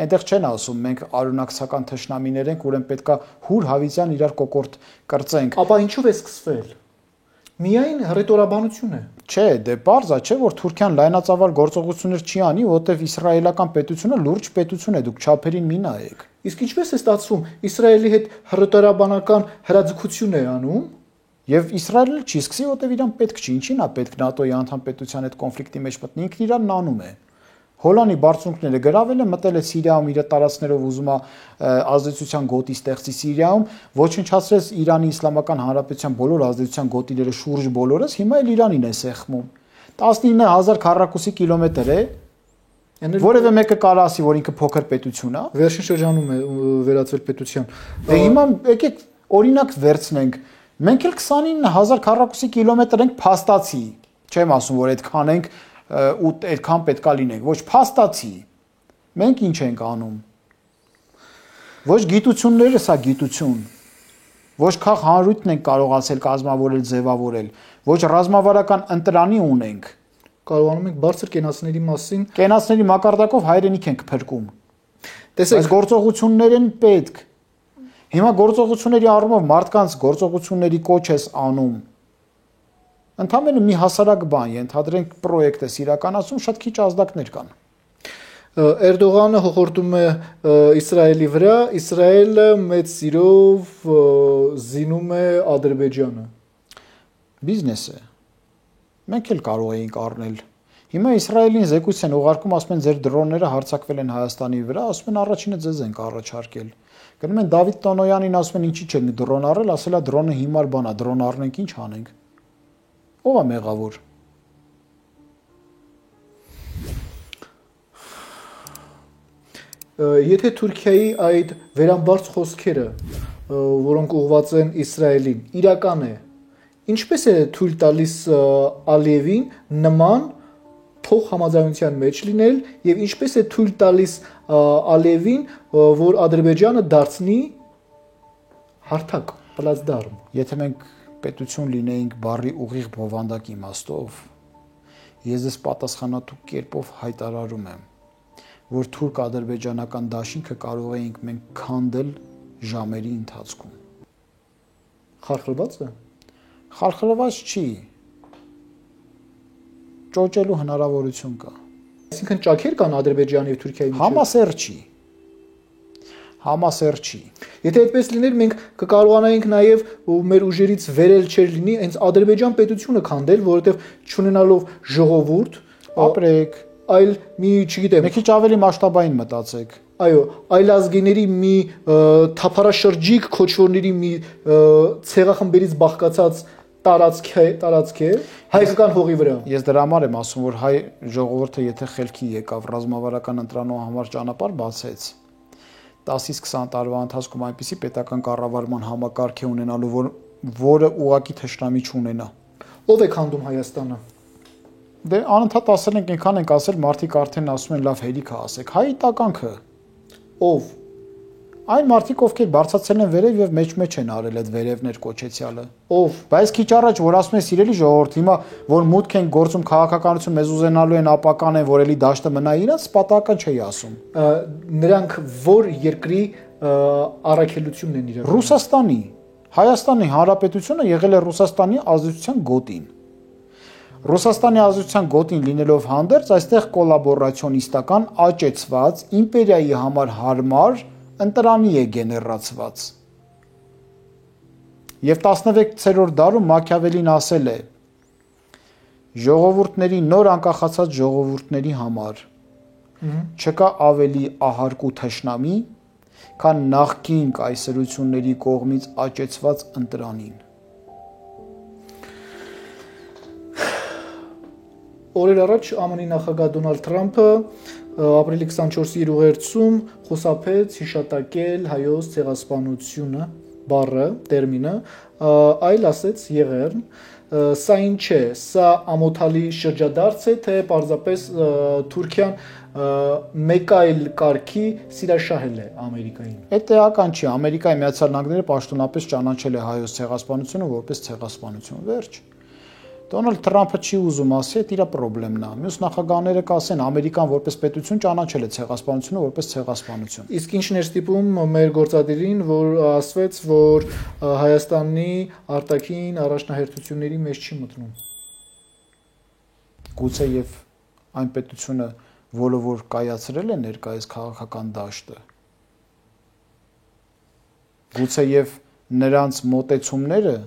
Այնտեղ չեն ասում մենք արյունակցական թշնամիներ ենք, ուրեմն պետքա հուր հավիտյան իրար կոկորտ կրծենք։
Ապա ինչով է սկսվել։ Միայն հռետորաբանություն է։
Չէ, դե պարզ է, չէ, որ Թուրքիան լայնածավալ գործողություններ չի անի, որովհետև իսրայելական պետությունը լուրջ պետություն է, դուք չափերին մի նայեք։
Իսկ ինչպես է ստացվում, Իսրայելի հետ հռետորաբանական հրաձգություն է անում։
Եվ Իսրայելը չի սկսի, որովհետև իրան պետք չի, ինչին է պետք ՆԱՏՕ-ի անդամ պետության հետ կոնֆլիկտի մեջ մտնի, ինքն իրան նանում է։ Հոլանի բարձունքները գրավել է, մտել է Սիրիայում իր տարածքներով ուզում է ազդեցության գոտի ստեղծի Սիրիայում, ոչնչացրեց Իրանի Իսլամական Հանրապետության բոլոր ազդեցության գոտիները շուրջ բոլորս, հիմա էլ Իրանին է սեղմում։ 19000 քառակուսի կիլոմետր է, որևէ մեկը կարող ասի, որ ինքը փոքր պետություն է։
Վերջին շրջանում է վերածվել պետության։
Դե հիմա եկեք օրինակ վերցնենք։ Մենք էլ 29000 քառակուսի կիլոմետր ենք փաստացի։ Չեմ ասում, որ այդքան ենք ու այդքան պետքա լինենք, ոչ փաստացի։ Մենք ինչ ենք անում։ Ոչ գիտությունները սա գիտություն։ Ոչ քաղ հանրույթն ենք կարողացել կազմավորել, ձևավորել, ոչ ռազմավարական ընտրանի ունենք։
Կարողանում ենք բարձր կենացների մասին
կենացների մակարդակով հայրենիք ենք փրկում։
Տեսեք,
այս գործողություններ են պետք։ Հիմա գործողությունների առումով մարդկանց գործողությունների կոչ ես անում։ Ընդհանրապես մի հասարակ բան, ենթադրենք պրոյեկտ է իրականացում, շատ քիչ ազդակներ կան։
Էրդողանը հոխորտում է Իսրայելի վրա, Իսրայելը մեծ սիրով զինում է Ադրբեջանը։
Բիզնես է։ Մենք էլ կարող էինք առնել։ Հիմա Իսրայելին զեկույց են ուղարկում, ասում են ձեր դրոնները հարձակվել են Հայաստանի վրա, ասում են առաջինը ձեզ ենք առաջարկել։ Գնում են Դավիթ Տոնոյանին, ասում են ինչի չենք դրոն առել, ասել է դրոնը հիմար բան է, դրոն առնենք ինչ անենք։ Ո՞վ է մեղավոր։
Եթե Թուրքիայի այդ վերամբարձ խոսքերը, որոնք ուղղված են Իսրայելին, իրական է, ինչպես է թույլ տալիս Ալիևին նման փոխհամաձայնության մեջ լինել եւ ինչպես է թույլ տալիս Ալիևին, որ Ադրբեջանը դարձնի հարթակ, պլացդարմ։
Եթե մենք պետություն լինեինք բառի ուղիղ բովանդակ իմաստով, ես դες պատասխանատու կերպով հայտարարում եմ, որ թուրք-ադրբեջանական դաշինքը կարող էինք մենք քանդել ժամերի ընթացքում։
Խարխլված է։
Խարխլված չի։ Ճոճելու հնարավորություն կա։
Այսինքն ճաքեր կան Ադրբեջանի եւ Թուրքիայի միջեւ։
Համասեր չի։
Եթե այդպես լիներ, մենք կկարողանայինք նաեւ մեր ուժերից վերել չեր լինի, հենց Ադրբեջան պետությունը քանդել, որովհետեւ չունենալով ժողովուրդ,
ապրեք,
այլ մի, չգիտեմ,
մի քիչ ավելի մասշտաբային մտածեք։
Այո, այլազգիների մի թափառաշրջիկ քոչվորների մի ցեղախմբերից բաղկացած տարածք է հայկական հողի վրա։
Ես դրա համար եմ ասում, որ հայ ժողովուրդը եթե խելքի եկավ ռազմավարական ընտրանու համար ճանապարհ բացեց, 10-ից 20 տարվա ընթացքում այնպիսի պետական կառավարման համակարգ է ունենալու, որը ուղղակի թշնամի չունենա։
Ո՞վ է քանդում Հայաստանը։
Դե անընդհատ ասել ենք, այնքան ենք ասել, մարդիկ արդեն ասում են, լավ հերիք է ասեք։ Հայի տականքը
ով։
Այն մարդիկ, ովքեր բարձացել են վերև եւ մեջ են արել այդ վերևներ կոչեցյալը։
Ով։
Բայց քիչ առաջ որ ասում են սիրելի ժողովուրդ, հիմա որ մուտք են գործում քաղաքականություն մեզ ուզենալու են ապական են, որ էլի դաշտը մնա իրաց, պատահական չի ասում։
Նրանք որ երկրի առաքելությունն են իրական։
Ռուսաստանի, Հայաստանի Հանրապետությունը եղել է Ռուսաստանի ազդեցության գոտին։ Ռուսաստանի ազդեցության գոտին լինելով հանդերձ, այստեղ կոլաբորացիոնիստական աճեցված իմպերիայի համար հարմար ընտրանի է գեներացված։ Եվ 16-րդ դարում Մաքիավելին ասել է. ժողովուրդների նոր անկախացած ժողովուրդների համար չկա ավելի ահարկու թշնամի, քան նախկին կայսրությունների կողմից աճեցված ընտրանին։
Օրեր առաջ ԱՄՆ-ի նախագահ Դոնալդ Թրամփը ապրիլի 24-ի ուղերձում խուսափեց հիշատակել հայոց ցեղասպանությունը բառը, տերմինը, այլ ասեց եղեռն, սա ինչ է, սա ամոթալի շրջադարձ է, թե պարզապես Թուրքիան մեկ այլ կարգի սիրաշահել է Ամերիկային։
Այդ էական չի, Ամերիկայի Միացյալ Նահանգները պաշտոնապես ճանաչել է հայոց ցեղասպանությունը որպես ցեղասպանություն, վերջ։ Դոնալդ Թրամփը չի ուզում ասի, այդ իր խնդիրն է։ Մյուս նախագահները կասեն, Ամերիկան որպես պետություն ճանաչել է ցեղասպանությունը որպես ցեղասպանություն։
Իսկ ինչն էր ստիպում մեր գործադիրին, որ ասվեց, որ Հայաստանի արտաքին առաջնահերթությունների մեջ չի մտնում։
Գուցե եւ այն պետությունը, որը որ կայացրել է ներկայիս քաղաքական դաշտը։ Գուցե եւ նրանց մոտեցումները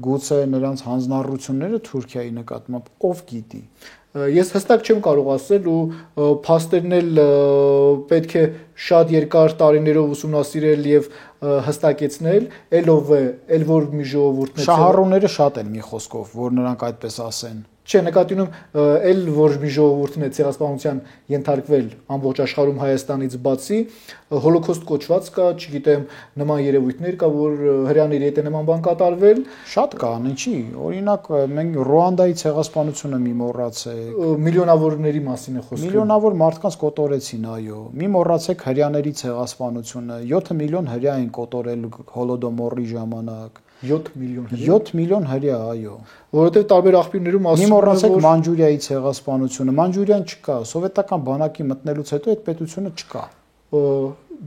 Գուցե նրանց հանձնառությունները Թուրքիայի նկատմամբ ով գիտի։
Ես հստակ չեմ կարող ասել ու փաստերն էլ պետք է շատ երկար տարիներով ուսումնասիրել եւ հստակեցնել, ելով է, ել որ մի ժողովուրդն է։
Շահառուները շատ են մի խոսքով, որ նրանք այդպես ասեն։
Չէ, նկատի ունեմ, ել որ մի ժողովուրդն է ցեղասպանության ենթարկվել ամբողջ աշխարհում Հայաստանից բացի, հոլոկոստ կոչված կա, չգիտեմ, նման երևույթներ կա, որ հрьяաների հետ է նման բան կատարվել։
Շատ կան, ինչի։ Օրինակ, մենք Ռուանդայի ցեղասպանությունը մի մոռացեք։
Միլիոնավորների մասին է խոսքը։
Միլիոնավոր մարդկանց կոտորեցին, այո։ Մի մոռացեք հрьяաների ցեղասպանությունը։ 7 միլիոն հрья են կոտորել հոլոդոմորի ժամանակ։
7 միլիոն։
7 միլիոն հрья, այո։
Որովհետև տարբեր աղբյուրներում ասում են,
մի մոռացեք Մանջուրիայի ցեղասպանությունը։ Մանջուրիան չկա, սովետական բանակի մտնելուց հետո այդ պետությունը չկա։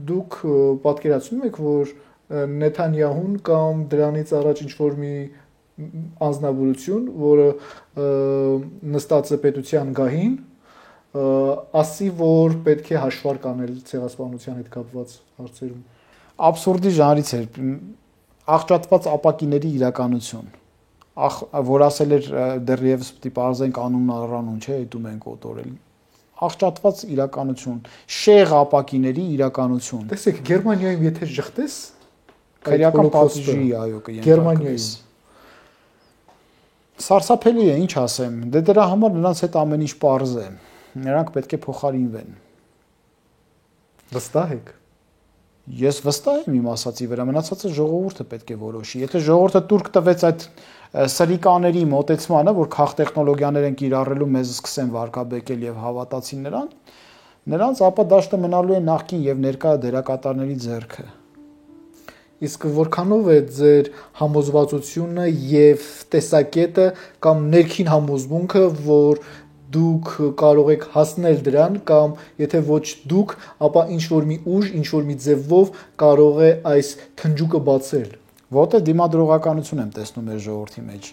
Դուք պատկերացնում եք, որ Նեթանյահուն կամ դրանից առաջ ինչ-որ մի անձնավորություն, որը նստած է պետության գահին, ասի, որ պետք է հաշվարկ անել ցեղասպանության հետ կապված հարցերում։
Աբսուրդի ժանրից է աղճատված ապակիների իրականություն, որ ասել էր դեռևս պիտի պարզենք անունն առանուն, չէ, այդում են կոտորել։ Աղճատված իրականություն, շեղ ապակիների իրականություն։
Տեսեք, Գերմանիայում եթե ժխտես,
քրեական պատժի, այո,
Գերմանիայում։
Սարսափելի է, ինչ ասեմ, դե դրա համար նրանց հետ ամեն ինչ պարզ է։ Նրանք պետք է փոխարինվեն։
Վստահ եք։
Ես վստահ եմ իմ ասացի վրա, մնացածը ժողովուրդը պետք է որոշի։ Եթե ժողովուրդը տուրք տվեց այդ սրիկաների մոտեցմանը, որ քաղ տեխնոլոգիաներ են կիրառելու, մեզ սկսեն վարկաբեկել եւ հավատացին նրանց, ապա դաշտը մնալու է նախկին եւ ներկա դերակատարների ձեռքը։
Իսկ որքանով է ձեր համոզվածությունը եւ տեսակետը կամ ներքին համոզմունքը, որ դուք կարող եք հասնել դրան կամ եթե ոչ դուք, ապա ինչ որ մի ուժ, ինչ որ մի ձևով կարող է այս թնջուկը բացել։
Որտե դիմադրողականություն եմ տեսնում մեր ժողովրդի մեջ։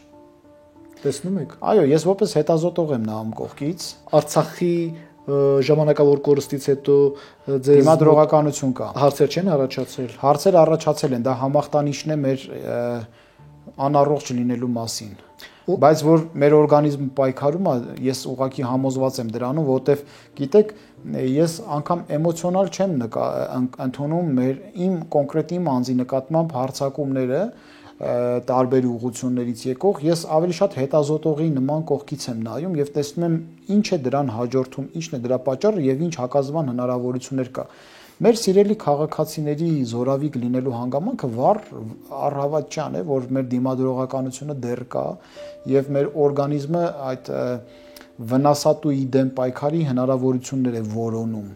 Տեսնում եք։
Այո, ես որպես հետազոտող եմ նայում կողքից։
Արցախի ժամանակավոր կորստից հետո ձեզ
Դիմադրողականություն կա։
հարցեր չեն առաջացել։
Հարցեր առաջացել են, դա համախտանիշն է մեր անառողջ լինելու մասին։ Բայց որ մեր օրգանիզմը պայքարում է, ես ուղղակի համոզված եմ դրանում, որովհետև գիտեք, ես անգամ էմոցիոնալ չեմ ընդունում իմ կոնկրետ իմ անձի նկատմամբ հարձակումները տարբեր ուղղություններից եկող, ես ավելի շատ հետազոտողի նման կողքից եմ նայում եւ տեսնում եմ ինչ է դրան հաջորդում, ինչն է դրա պատճառը եւ ինչ հակազդման հնարավորություններ կա։ Մեր սիրելի քաղաքացիների զորավիգ լինելու հանգամանքը վառ առհավատչան է, որ մեր դիմադրողականությունը դեռ կա եւ մեր օրգանիզմը այդ վնասատուի դեմ պայքարի հնարավորություններ է որոնում։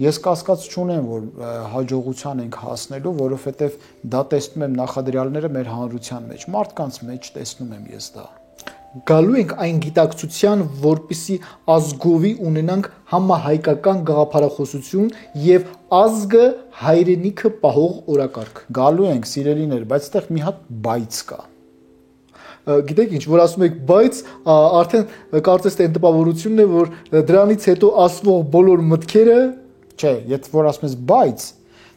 Ես կասկած չունեմ, որ հաջողության ենք հասնելու, որովհետեւ դա տեսնում եմ նախադրյալները մեր հանրության մեջ, մարդկանց մեջ տեսնում եմ ես դա։
Գալու ենք այն գիտակցության, որպիսի ազգովի ունենանք համահայկական գաղափարախոսություն եւ ազգը հայրենիքը պահող օրակարգ։
Գալու ենք, սիրելիներ, բայց այդտեղ մի հատ բայց կա։
Գիտեք ինչ, որ ասում եք բայց, արդեն կարծես թե տպավորությունն է, որ դրանից հետո ասվող բոլոր մտքերը,
չէ, եթե որ ասում ես բայց,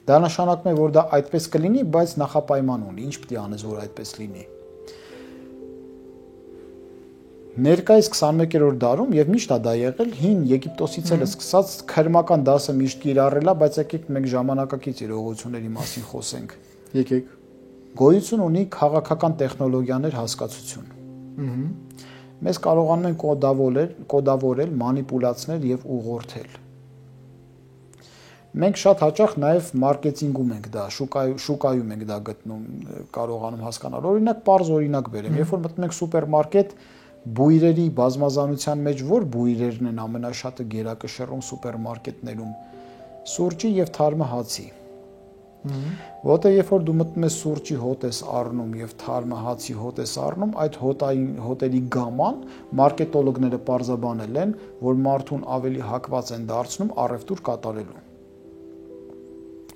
դա նշանակում է, որ դա այդպես կլինի, բայց նախապայման ունի, ինչ պետք է անես, որ այդպես լինի։ Ներկայիս 21-րդ դարում եւ միշտ դա եղել, հին Եգիպտոսից էլ սկսած քրմական դասը միշտ կիրառել է, բայց եկեք մենք ժամանակակից իրողությունների մասին խոսենք։
Եկեք։
Գոյություն ունի քաղաքական տեխնոլոգիաներ հասկացություն։ Մեզ կարողանում են կոդավորել, մանիպուլացնել եւ ուղղորդել։ Մենք շատ հաճախ նաեւ մարքեթինգում ենք դա, շուկայում ենք դա գտնում, կարողանում հասկանալ։ Օրինակ, պարզ օրինակ բերեմ, երբ որ մտնում ենք սուպերմարկետ, բույրերի բազմազանության մեջ որ բույրերն են ամենաշատը գերակշռում սուպերմարկետներում, սուրճի եւ թարմը հացի։ Որտեղ երբ որ դու մտնում ես սուրճի հոտ ես առնում եւ թարմը հացի հոտ ես առնում, այդ հոտերի գաման մարքետոլոգները պարզաբանել են, որ մարդուն ավելի հակված են դարձնում առևտուր կատարելու։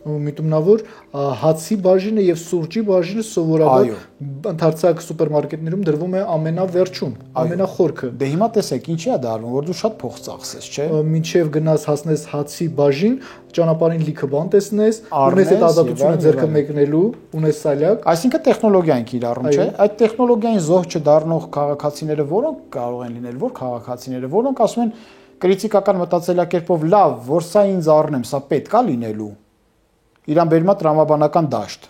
Միտումնավոր հացի բաժինը եւ սուրճի բաժինը սովորաբար ընդարձակ սուպերմարկետներում դրվում է ամենավերջում, ամենախորքը։
Դե հիմա տեսեք, ինչի է դառնում, որ դու շատ փող ծախսես, չէ՞։
Մինչեւ գնաս հասնես հացի բաժին, ճանապարհին լիքը բան տեսնես, ունես այդ ազատությունը ձեռքը մեկնելու, ունես սալյակ։
Այսինքն տեխնոլոգիա են կիրառում, չէ՞։ Այդ տեխնոլոգիային զոհ չդառնող քաղաքացիները որոնք կարող են լինել, որ քաղաքացիները, որոնք ասում են կրիտիկական մտածելակերպով լավ, որ սա ինձ առնեմ, սա պետք է լինելու։ Իրան բերումա տրամաբանական դաշտ։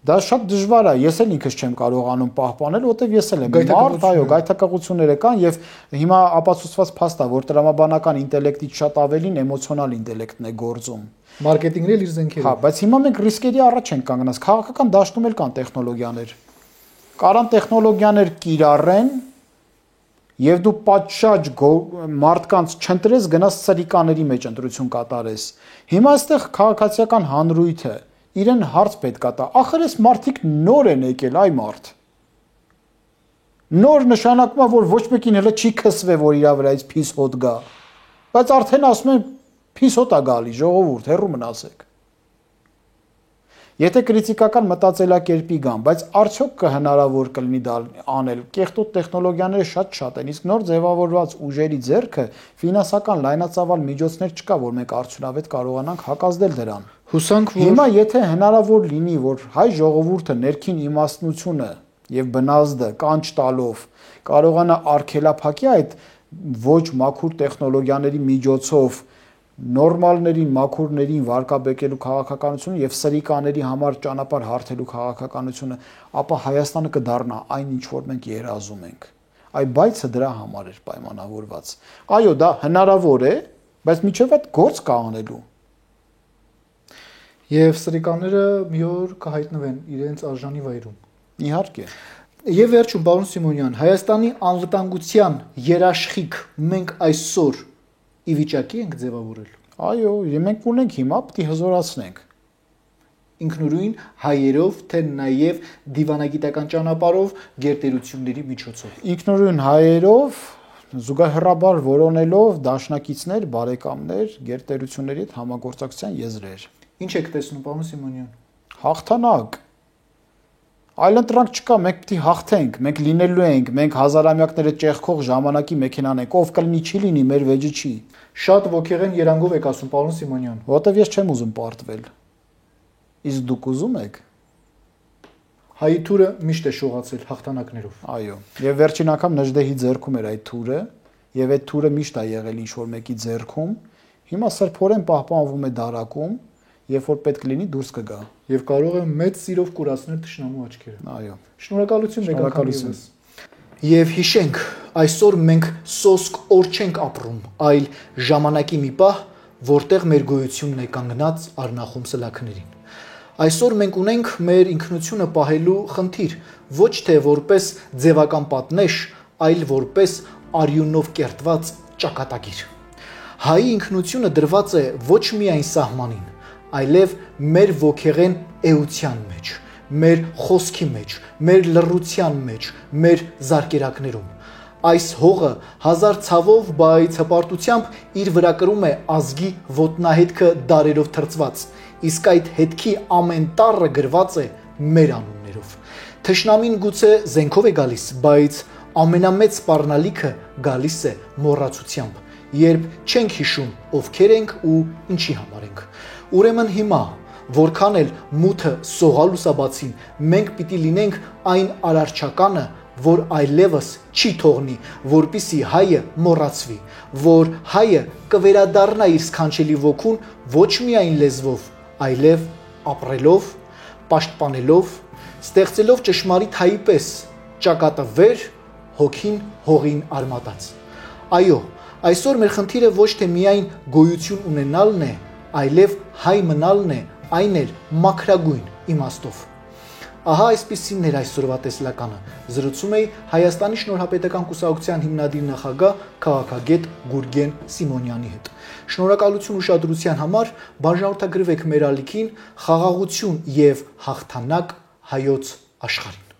Դա շատ դժվար է, ես էլ ինքս չեմ կարողանում պահպանել, որտեղ ես էլ եմ մարդ, այո, գայթակղությունները կան եւ հիմա ապացուցված փաստ է, որ տրամաբանական ինտելեկտից շատ ավելին էմոցիոնալ ինտելեկտն է գործում։
Մարքեթինգն էլ իր զենքերով։
Հա, բայց հիմա մենք ռիսկերի առաջ ենք կանգնած, քաղաքական դաշտում էլ կան տեխնոլոգիաներ։ Կարան տեխնոլոգիաներ կիրառեն եւ դու պատշաճ մարդկանց չընտրես, գնաս սրիկաների մեջ ընտրություն կատարես։ Հիմա այստեղ քաղաքացիական հանրույթը իրեն հարց պետք է տա։ Ախր այս մարդիկ նոր են եկել, այ մարդ։ Նոր նշանակում է, որ ոչ մեկին հələ չի քսվե, որ իրա վրայից փիս հոտ գա։ Բայց արդեն ասում են փիս հոտ է գալի, ժողովուրդ, հեռու մնացեք։ Եթե քրիտիկական մտածելակերպի գան, բայց արդյոք կհնարավոր կլինի դա անել։ Կեղտոտ տեխնոլոգիաները շատ են, իսկ նոր ձևավորված ուժերի ձեռքը ֆինանսական լայնածավալ միջոցներ չկա, որ մենք արդյունավետ կարողանանք հակազդել դրան։
Հուսանք, որ
հիմա եթե հնարավոր լինի, որ հայ ժողովուրդը ներքին իմաստնությունը եւ բնազդը կանչ տալով կարողանա արգելափակի այդ ոչ մաքուր տեխնոլոգիաների միջոցով նորմալներին, մաքուրներին վարկաբեկելու քաղաքականությունը եւ սրիկաների համար ճանապարհ հարթելու քաղաքականությունը, ապա Հայաստանը կդառնա այն, ինչ որ մենք երազում ենք։ Այ բայցը դրա համար էր պայմանավորված։ Այո, դա հնարավոր է, բայց միջև այդ գործ կա անելու։
Եվ սրիկաները մի օր կհայտնվեն իրենց արժանի վայրում։
Իհարկե։
Եվ վերջում, պարոն Սիմոնյան, Հայաստանի անվտանգության երաշխիք մենք այսօր ի վիճակի ենք ձևավորել։
Այո, մենք ունենք հիմա, պետք է հզորացնենք։
Ինքնուրույն հայերով, թե նաև դիվանագիտական ճանապարհով գերտերությունների միջոցով։
Ինքնուրույն հայերով, Զուգահեռաբար որոնելով դաշնակիցներ, բարեկամներ, գերտերությունների հետ համագործակցության եզրեր։
Ինչ եք տեսնում, պարոն Սիմոնյան։
Հաղթանակ։ Այլընտրանք չկա, մենք պիտի հաղթենք, մենք լինելու ենք, մենք հազարամյակները ճեղքող ժամանակի մեքենան ենք, ով կլինի չի լինի, մեր վեճը չի։
Շատ ոգեղեն երանգով եք ասում, պարոն Սիմոնյան։
Որտեվ ես չեմ ուզում պարտվել։ Իսկ դուք ուզում եք։
Հայի թուրը միշտ է շողացել հաղթանակներով։
Այո։ Եվ վերջին անգամ Նժդեհի ձեռքում էր այդ թուրը, եւ այդ թուրը միշտ է եղել ինչ որ մեկի ձեռքում։ Հիմա սրբորեն պահպանվում է դարակում, երբ որ պետք լինի դուրս կգա։
Եվ կարող է մեծ սիրով կուրացնել թշնամու աչքերը։
Այո։
Շնորհակալություն մեկ անգամ
Շնորհակալություն։
Եվ հիշենք, այսօր մենք սոսկ օր չենք ապրում, այլ ժամանակի մի պահ, որտեղ մեր գոյությունն է կանգնած առնախում սլաքներին։ Այսօր մենք ունենք մեր ինքնությունը պահելու խնդիր, ոչ թե որպես ձևական պատնեշ, այլ որպես արյունով կերտված ճակատագիր։ Հայի ինքնությունը դրված է ոչ միայն սահմանին, այլև մեր ոգեղեն էության մեջ, մեր խոսքի մեջ, մեր լռության մեջ, մեր զարկերակներում։ Այս հողը հազար ցավով, բայց հպարտությամբ իր վրա կրում է ազգի ոտնահետքը դարերով թրծված, իսկ այդ հետքի ամեն տառը գրված է մեր անուններով։ Թշնամին գուցե զենքով է գալիս, բայց ամենամեծ սպառնալիքը գալիս է մոռացությամբ, երբ չենք հիշում ովքեր ենք ու ինչի համար ենք։ Ուրեմն հիմա, որքան էլ մութը սողալ լուսաբացին, մենք պիտի լինենք այն արարչականը, որ այլևս չի թողնի, որպիսի հայը մոռացվի, որ հայը կվերադառնա իր սքանչելի ոգուն ոչ միայն լեզվով, այլև ապրելով, պաշտպանելով, ստեղծելով ճշմարիտ հայի պես, ճակատը վեր, հոգին հողին արմատած։ Այո, այսօր մեր խնդիրը ոչ թե միայն գոյություն ունենալն է, այլև հայ մնալն է, այն էլ մաքրագույն իմաստով։ Ահա այսպիսին էր այսօրվա տեսլականը։ Զրուցում էի Հայաստանի Շնորհապետական կուսակցության հիմնադիր նախագահ քաղաքագետ Գուրգեն Սիմոնյանի հետ։ Շնորհակալություն ուշադրության համար, բաժանորդագրվեք մեր ալիքին, խաղաղություն եւ հաղթանակ հայոց աշխարհին։